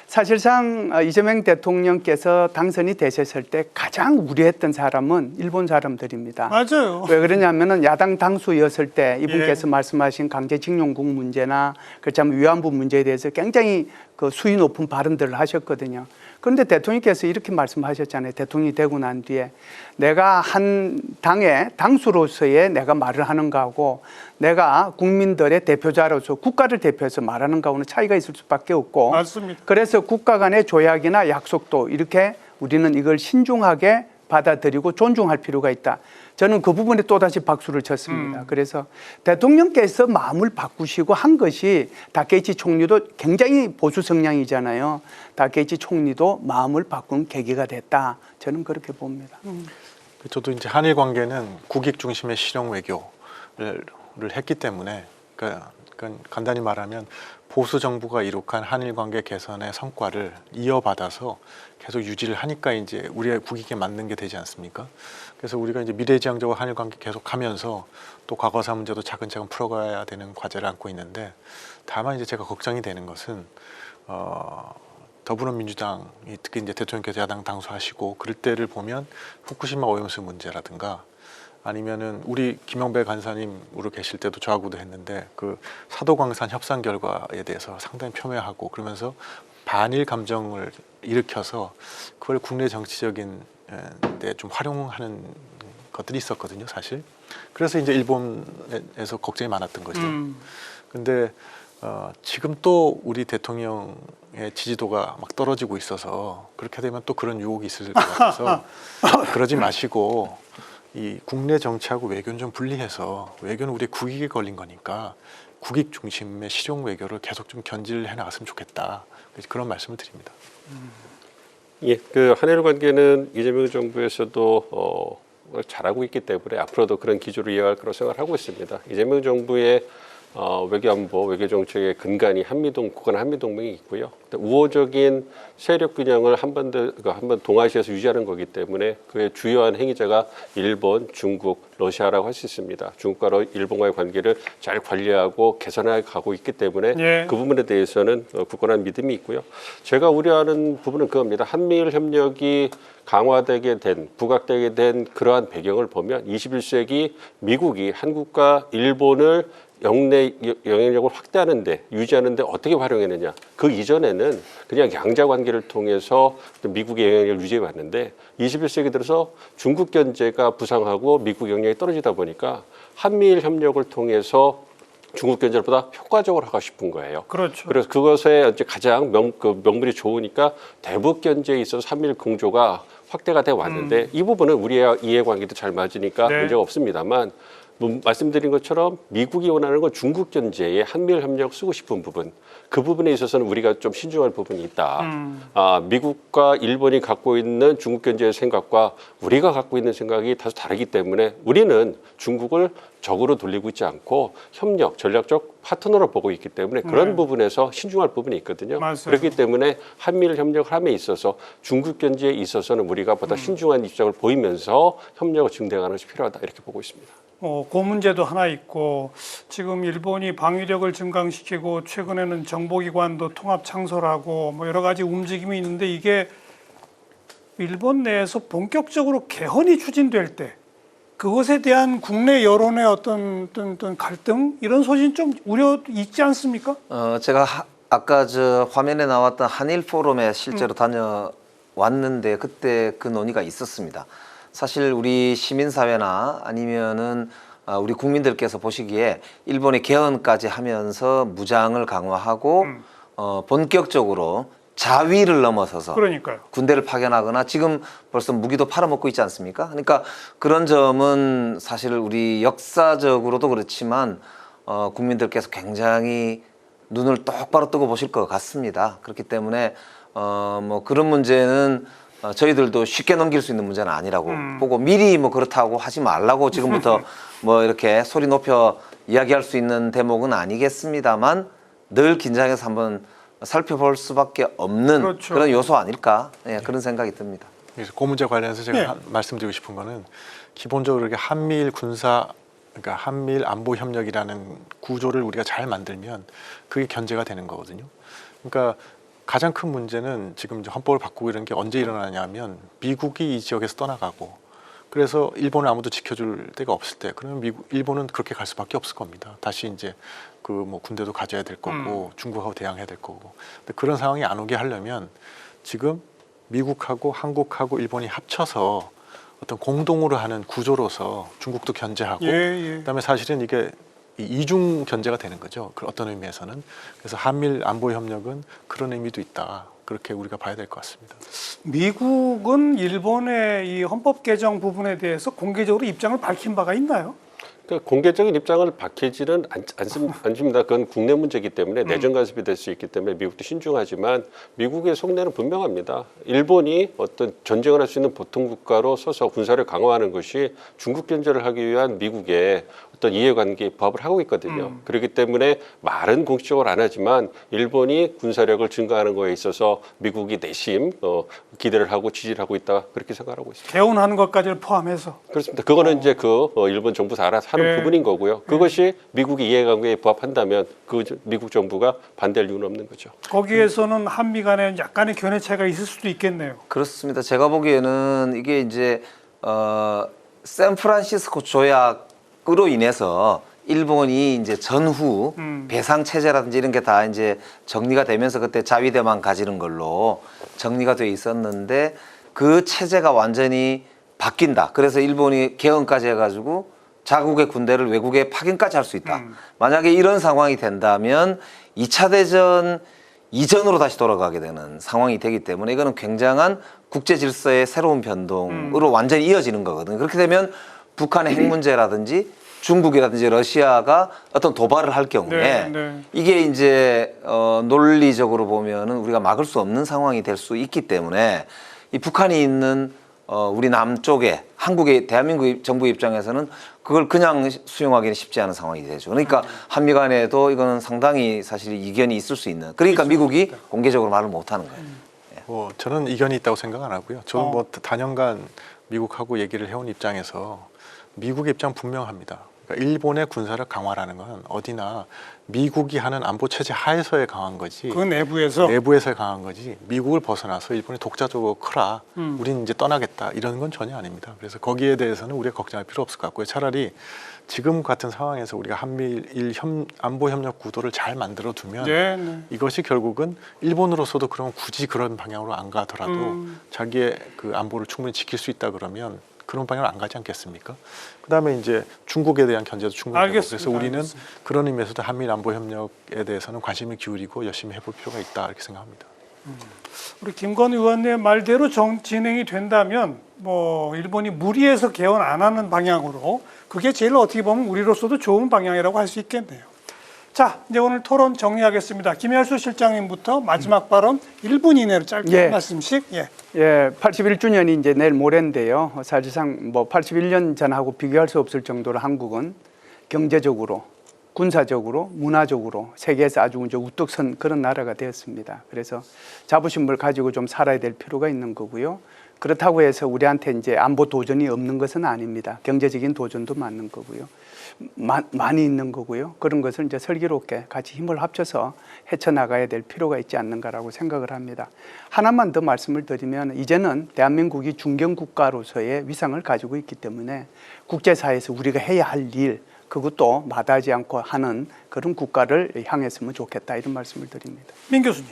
사실상 이재명 대통령께서 당선이 되셨을 때 가장 우려했던 사람은 일본 사람들입니다. 맞아요. 왜 그러냐면은 야당 당수였을 때 이분께서 예. 말씀하신 강제징용국 문제나 그렇다면 위안부 문제에 대해서 굉장히 수위 높은 발언들을 하셨거든요. 그런데 대통령께서 이렇게 말씀하셨잖아요. 대통령이 되고 난 뒤에 내가 한 당의 당수로서의 내가 말을 하는 거하고 내가 국민들의 대표자로서 국가를 대표해서 말하는 거하고는 차이가 있을 수밖에 없고 맞습니다. 그래서 국가 간의 조약이나 약속도 이렇게 우리는 이걸 신중하게 받아들이고 존중할 필요가 있다. 저는 그 부분에 또다시 박수를 쳤습니다. 그래서 대통령께서 마음을 바꾸시고 한 것이 다케이치 총리도 굉장히 보수 성향이잖아요. 다케이치 총리도 마음을 바꾼 계기가 됐다. 저는 그렇게 봅니다. 저도 이제 한일 관계는 국익 중심의 실용 외교를 했기 때문에 그러니까 간단히 말하면 보수 정부가 이룩한 한일 관계 개선의 성과를 이어받아서 계속 유지를 하니까 이제 우리의 국익에 맞는 게 되지 않습니까? 그래서 우리가 이제 미래지향적으로 한일 관계 계속하면서 또 과거사 문제도 차근차근 풀어가야 되는 과제를 안고 있는데 다만 이제 제가 걱정이 되는 것은 더불어민주당이 특히 이제 대통령께서 야당 당수하시고 그럴 때를 보면 후쿠시마 오염수 문제라든가 아니면은 우리 김영배 간사님으로 계실 때도 저하고도 했는데 그 사도광산 협상 결과에 대해서 상당히 폄훼하고 그러면서 반일 감정을 일으켜서 그걸 국내 정치적인 데 좀 활용하는 것들이 있었거든요, 사실. 그래서 이제 일본에서 걱정이 많았던 거죠. 근데 지금 또 우리 대통령의 지지도가 막 떨어지고 있어서 그렇게 되면 또 그런 유혹이 있을 것 같아서 그러지 마시고 이 국내 정치하고 외교는 좀 분리해서 외교는 우리의 국익에 걸린 거니까 국익 중심의 실용 외교를 계속 좀 견지를 해나갔으면 좋겠다. 그런 말씀을 드립니다. 예, 그 한일 관계는 이재명 정부에서도 잘하고 있기 때문에 앞으로도 그런 기조를 이어갈 거라고 생각하고 있습니다. 이재명 정부의 외교안보, 외교정책의 근간이 국간 한미동맹이 있고요. 우호적인 세력 균형을 한번 동아시아에서 유지하는 거기 때문에 그의 주요한 행위자가 일본, 중국, 러시아라고 할 수 있습니다. 중국과 일본과의 관계를 잘 관리하고 개선해 가고 있기 때문에 예. 그 부분에 대해서는 굳건한 믿음이 있고요. 제가 우려하는 부분은 그겁니다. 한미일 협력이 강화되게 된, 부각되게 된 그러한 배경을 보면 21세기 미국이 한국과 일본을 영내 영향력을 확대하는데 유지하는데 어떻게 활용했느냐. 그 이전에는 그냥 양자 관계를 통해서 미국의 영향력을 유지해 왔는데 21세기 들어서 중국 견제가 부상하고 미국 영향력이 떨어지다 보니까 한미일 협력을 통해서 중국 견제보다 효과적으로 하고 싶은 거예요. 그렇죠. 그래서 그것에 이제 가장 명분이 좋으니까 대북 견제에 있어서 한미일 공조가 확대가 돼 왔는데 이 부분은 우리의 이해관계도 잘 맞으니까 네. 문제가 없습니다만 말씀드린 것처럼 미국이 원하는 건 중국 견제에 한미일 협력을 쓰고 싶은 부분, 그 부분에 있어서는 우리가 좀 신중할 부분이 있다. 미국과 일본이 갖고 있는 중국 견제의 생각과 우리가 갖고 있는 생각이 다소 다르기 때문에 우리는 중국을 적으로 돌리고 있지 않고 협력, 전략적 파트너로 보고 있기 때문에 그런 부분에서 신중할 부분이 있거든요. 맞아요. 그렇기 때문에 한미일 협력을 함에 있어서 중국 견제에 있어서는 우리가 보다 신중한 입장을 보이면서 협력을 증대하는 것이 필요하다 이렇게 보고 있습니다. 그 문제도 하나 있고 지금 일본이 방위력을 증강시키고 최근에는 정보기관도 통합 창설하고 뭐 여러 가지 움직임이 있는데 이게 일본 내에서 본격적으로 개헌이 추진될 때 그것에 대한 국내 여론의 어떤 갈등 이런 소진 좀 우려 있지 않습니까? 제가 아까 저 화면에 나왔던 한일 포럼에 실제로 다녀왔는데 그때 그 논의가 있었습니다. 사실 우리 시민사회나 아니면은 우리 국민들께서 보시기에 일본이 개헌까지 하면서 무장을 강화하고 본격적으로 자위를 넘어서서 그러니까요. 군대를 파견하거나 지금 벌써 무기도 팔아먹고 있지 않습니까? 그러니까 그런 점은 사실 우리 역사적으로도 그렇지만 국민들께서 굉장히 눈을 똑바로 뜨고 보실 것 같습니다. 그렇기 때문에 뭐 그런 문제는 저희들도 쉽게 넘길 수 있는 문제는 아니라고 보고 미리 뭐 그렇다고 하지 말라고 지금부터 뭐 이렇게 소리 높여 이야기할 수 있는 대목은 아니겠습니다만 늘 긴장해서 한번 살펴볼 수밖에 없는 그렇죠. 그런 요소 아닐까 그런 생각이 듭니다. 그래서 그 문제 관련해서 제가 말씀드리고 싶은 거는 기본적으로 이렇게 한미일 군사 그러니까 한미일 안보 협력이라는 구조를 우리가 잘 만들면 그게 견제가 되는 거거든요. 그러니까 가장 큰 문제는 지금 이제 헌법을 바꾸고 이런 게 언제 일어나냐면 미국이 이 지역에서 떠나가고 그래서 일본을 아무도 지켜줄 데가 없을 때 그러면 일본은 그렇게 갈 수밖에 없을 겁니다. 다시 이제 그 뭐 군대도 가져야 될 거고 중국하고 대항해야 될 거고 근데 그런 상황이 안 오게 하려면 지금 미국하고 한국하고 일본이 합쳐서 어떤 공동으로 하는 구조로서 중국도 견제하고 그다음에 사실은 이게 이중 견제가 되는 거죠. 그 어떤 의미에서는. 그래서 한미일 안보 협력은 그런 의미도 있다. 그렇게 우리가 봐야 될 것 같습니다. 미국은 일본의 이 헌법 개정 부분에 대해서 공개적으로 입장을 밝힌 바가 있나요? 그러니까 공개적인 입장을 밝히지는 않습니다. 그건 국내 문제이기 때문에 내정 간섭이 될 수 있기 때문에 미국도 신중하지만 미국의 속내는 분명합니다. 일본이 어떤 전쟁을 할 수 있는 보통 국가로 서서 군사를 강화하는 것이 중국 견제를 하기 위한 미국의 어떤 이해관계에 부합을 하고 있거든요. 그렇기 때문에 말은 공식적으로 안 하지만 일본이 군사력을 증가하는 거에 있어서 미국이 내심 기대를 하고 지지를 하고 있다 그렇게 생각하고 있습니다. 개헌하는 것까지를 포함해서 그렇습니다. 그거는 이제 일본 정부에서 알아서 하는 부분인 거고요. 그것이 미국이 이해관계에 부합한다면 그 미국 정부가 반대할 이유는 없는 거죠. 거기에서는 한미 간에 약간의 견해 차이가 있을 수도 있겠네요. 그렇습니다. 제가 보기에는 이게 이제 샌프란시스코 조약으로 인해서 일본이 이제 전후 배상 체제라든지 이런 게 다 이제 정리가 되면서 그때 자위대만 가지는 걸로 정리가 돼 있었는데 그 체제가 완전히 바뀐다. 그래서 일본이 개헌까지 해가지고 자국의 군대를 외국에 파견까지 할 수 있다. 만약에 이런 상황이 된다면 2차 대전 이전으로 다시 돌아가게 되는 상황이 되기 때문에 이거는 굉장한 국제 질서의 새로운 변동으로 완전히 이어지는 거거든요. 그렇게 되면 북한의 핵 문제라든지 중국이라든지 러시아가 어떤 도발을 할 경우에 이게 이제 논리적으로 보면은 우리가 막을 수 없는 상황이 될 수 있기 때문에 이 북한이 있는 우리 남쪽에 한국의 대한민국 정부 입장에서는 그걸 그냥 수용하기는 쉽지 않은 상황이 되죠. 그러니까 한미 간에도 이거는 상당히 사실 이견이 있을 수 있는. 그러니까 미국이 공개적으로 말을 못 하는 거예요. 저는 이견이 있다고 생각 안 하고요. 저는 뭐 다년간 미국하고 얘기를 해온 입장에서 미국의 입장 분명합니다. 그러니까 일본의 군사력 강화라는 건 어디나 미국이 하는 안보 체제 하에서의 강한 거지. 그 내부에서의 강한 거지. 미국을 벗어나서 일본이 독자적으로 크라. 우린 이제 떠나겠다. 이런 건 전혀 아닙니다. 그래서 거기에 대해서는 우리가 걱정할 필요 없을 것 같고요. 차라리 지금 같은 상황에서 우리가 한미일 안보 협력 구도를 잘 만들어 두면 이것이 결국은 일본으로서도 그러면 굳이 그런 방향으로 안 가더라도 자기의 그 안보를 충분히 지킬 수 있다 그러면 그런 방향으로 안 가지 않겠습니까? 그다음에 이제 중국에 대한 견제도 충분히 되고 그래서 우리는 그런 의미에서도 한미일 안보 협력에 대해서는 관심을 기울이고 열심히 해볼 필요가 있다 이렇게 생각합니다. 우리 김건 의원님 말대로 진행이 된다면 뭐 일본이 무리해서 개헌 안 하는 방향으로 그게 제일 어떻게 보면 우리로서도 좋은 방향이라고 할 수 있겠네요. 자, 이제 오늘 토론 정리하겠습니다. 김열수 실장님부터 마지막 발언 1분 이내로 짧게 예. 한 말씀씩. 예. 예, 81주년이 이제 내일 모레인데요. 사실상 뭐 81년 전하고 비교할 수 없을 정도로 한국은 경제적으로, 군사적으로, 문화적으로 세계에서 아주 이제 우뚝 선 그런 나라가 되었습니다. 그래서 자부심을 가지고 좀 살아야 될 필요가 있는 거고요. 그렇다고 해서 우리한테 이제 안보 도전이 없는 것은 아닙니다. 경제적인 도전도 맞는 거고요. 많이 있는 거고요. 그런 것을 이제 슬기롭게 같이 힘을 합쳐서 헤쳐나가야 될 필요가 있지 않는가라고 생각을 합니다. 하나만 더 말씀을 드리면 이제는 대한민국이 중견국가로서의 위상을 가지고 있기 때문에 국제사회에서 우리가 해야 할 일, 그것도 마다하지 않고 하는 그런 국가를 향했으면 좋겠다 이런 말씀을 드립니다. 민 교수님.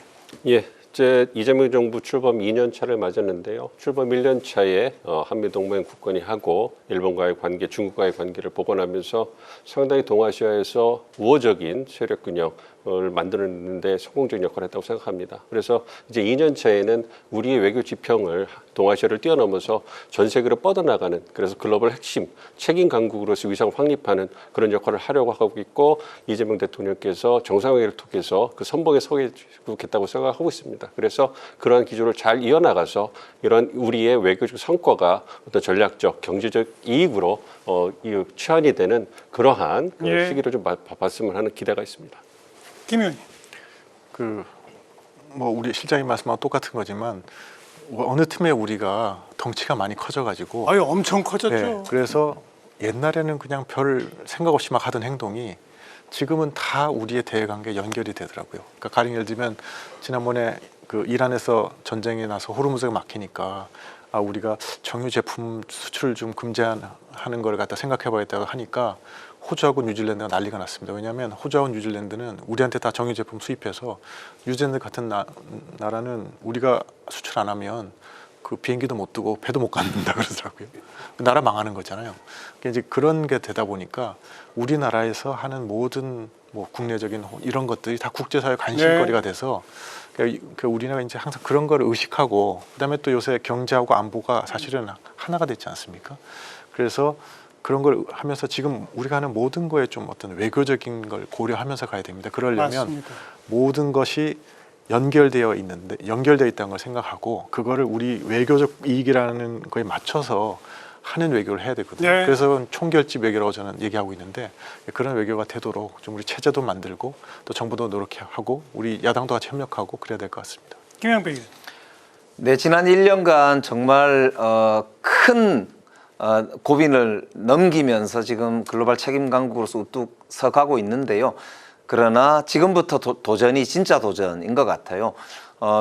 예, 이제 이재명 정부 출범 2년 차를 맞았는데요. 출범 1년 차에 한미동맹 국건이 하고 일본과의 관계, 중국과의 관계를 복원하면서 상당히 동아시아에서 우호적인 세력 균형을 만드는 데 성공적인 역할을 했다고 생각합니다. 그래서 이제 2년 차에는 우리의 외교 지평을 동아시아를 뛰어넘어서 전 세계로 뻗어나가는, 그래서 글로벌 핵심 책임 강국으로서 위상을 확립하는 그런 역할을 하려고 하고 있고, 이재명 대통령께서 정상회의를 통해서 그 선봉에 서겠다고 생각하고 있습니다. 그래서 그러한 기조를 잘 이어나가서 이런 우리의 외교적 성과가 어떤 전략적, 경제적 이익으로 취한이 되는 그러한 예. 시기를 좀 봤으면 하는 기대가 있습니다. 김 의원님. 뭐 우리 실장님 말씀하고 똑같은 거지만 어느 틈에 우리가 덩치가 많이 커져가지고 아유, 엄청 커졌죠. 네, 그래서 옛날에는 그냥 별 생각 없이 막 하던 행동이 지금은 다 우리의 대외관계에 연결이 되더라고요. 그러니까 가령 예를 들면 지난번에 그 이란에서 전쟁이 나서 호르무즈가 막히니까 우리가 정유 제품 수출 좀 금지하는 걸 갖다 생각해봐야겠다고 하니까 호주하고 뉴질랜드가 난리가 났습니다. 왜냐하면 호주하고 뉴질랜드는 우리한테 다 정유 제품 수입해서 뉴질랜드 같은 나라는 우리가 수출 안 하면 그 비행기도 못 뜨고 배도 못 갖는다 그러더라고요. 나라 망하는 거잖아요. 그러니까 이제 그런 게 되다 보니까 우리나라에서 하는 모든 뭐 국내적인 이런 것들이 다 국제사회 관심거리가 돼서 그러니까 우리나라가 이제 항상 그런 걸 의식하고, 그다음에 또 요새 경제하고 안보가 사실은 하나가 됐지 않습니까? 그래서 그런 걸 하면서 지금 우리가 하는 모든 거에 좀 어떤 외교적인 걸 고려하면서 가야 됩니다. 그러려면 맞습니다. 모든 것이 연결되어 있다는 걸 생각하고 그거를 우리 외교적 이익이라는 거에 맞춰서 하는 외교를 해야 되거든요. 네. 그래서 총결집 외교라고 저는 얘기하고 있는데, 그런 외교가 되도록 좀 우리 체제도 만들고 또 정부도 노력하고 우리 야당도 같이 협력하고 그래야 될 것 같습니다. 김영배 의원. 네, 지난 1년간 정말 큰 고비를 넘기면서 지금 글로벌 책임 강국으로서 우뚝 서가고 있는데요. 그러나 지금부터 도전이 진짜 도전인 것 같아요.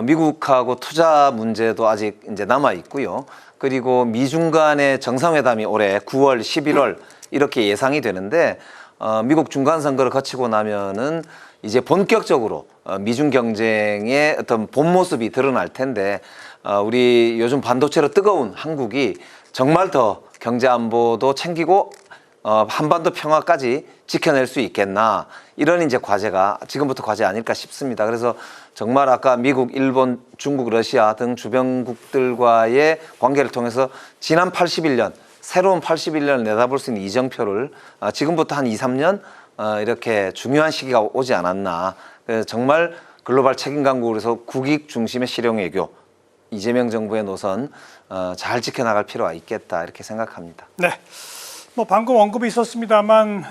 미국하고 투자 문제도 아직 이제 남아 있고요. 그리고 미중 간의 정상회담이 올해 9월, 11월 이렇게 예상이 되는데, 미국 중간 선거를 거치고 나면은 이제 본격적으로 미중 경쟁의 어떤 본 모습이 드러날 텐데, 우리 요즘 반도체로 뜨거운 한국이 정말 더 경제 안보도 챙기고 한반도 평화까지 지켜낼 수 있겠나, 이런 이제 과제가 지금부터 과제 아닐까 싶습니다. 그래서 정말 아까 미국, 일본, 중국, 러시아 등 주변국들과의 관계를 통해서 지난 81년, 새로운 81년을 내다볼 수 있는 이정표를 지금부터 한 2, 3년 이렇게 중요한 시기가 오지 않았나. 그래서 정말 글로벌 책임 강국으로서 국익 중심의 실용 외교, 이재명 정부의 노선 잘 지켜나갈 필요가 있겠다, 이렇게 생각합니다. 네. 뭐 방금 언급이 있었습니다만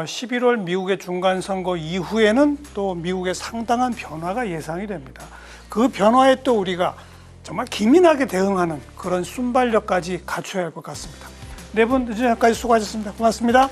11월 미국의 중간 선거 이후에는 또 미국의 상당한 변화가 예상이 됩니다. 그 변화에 또 우리가 정말 기민하게 대응하는 그런 순발력까지 갖춰야 할 것 같습니다. 네 분 늦은 시간까지 수고하셨습니다. 고맙습니다.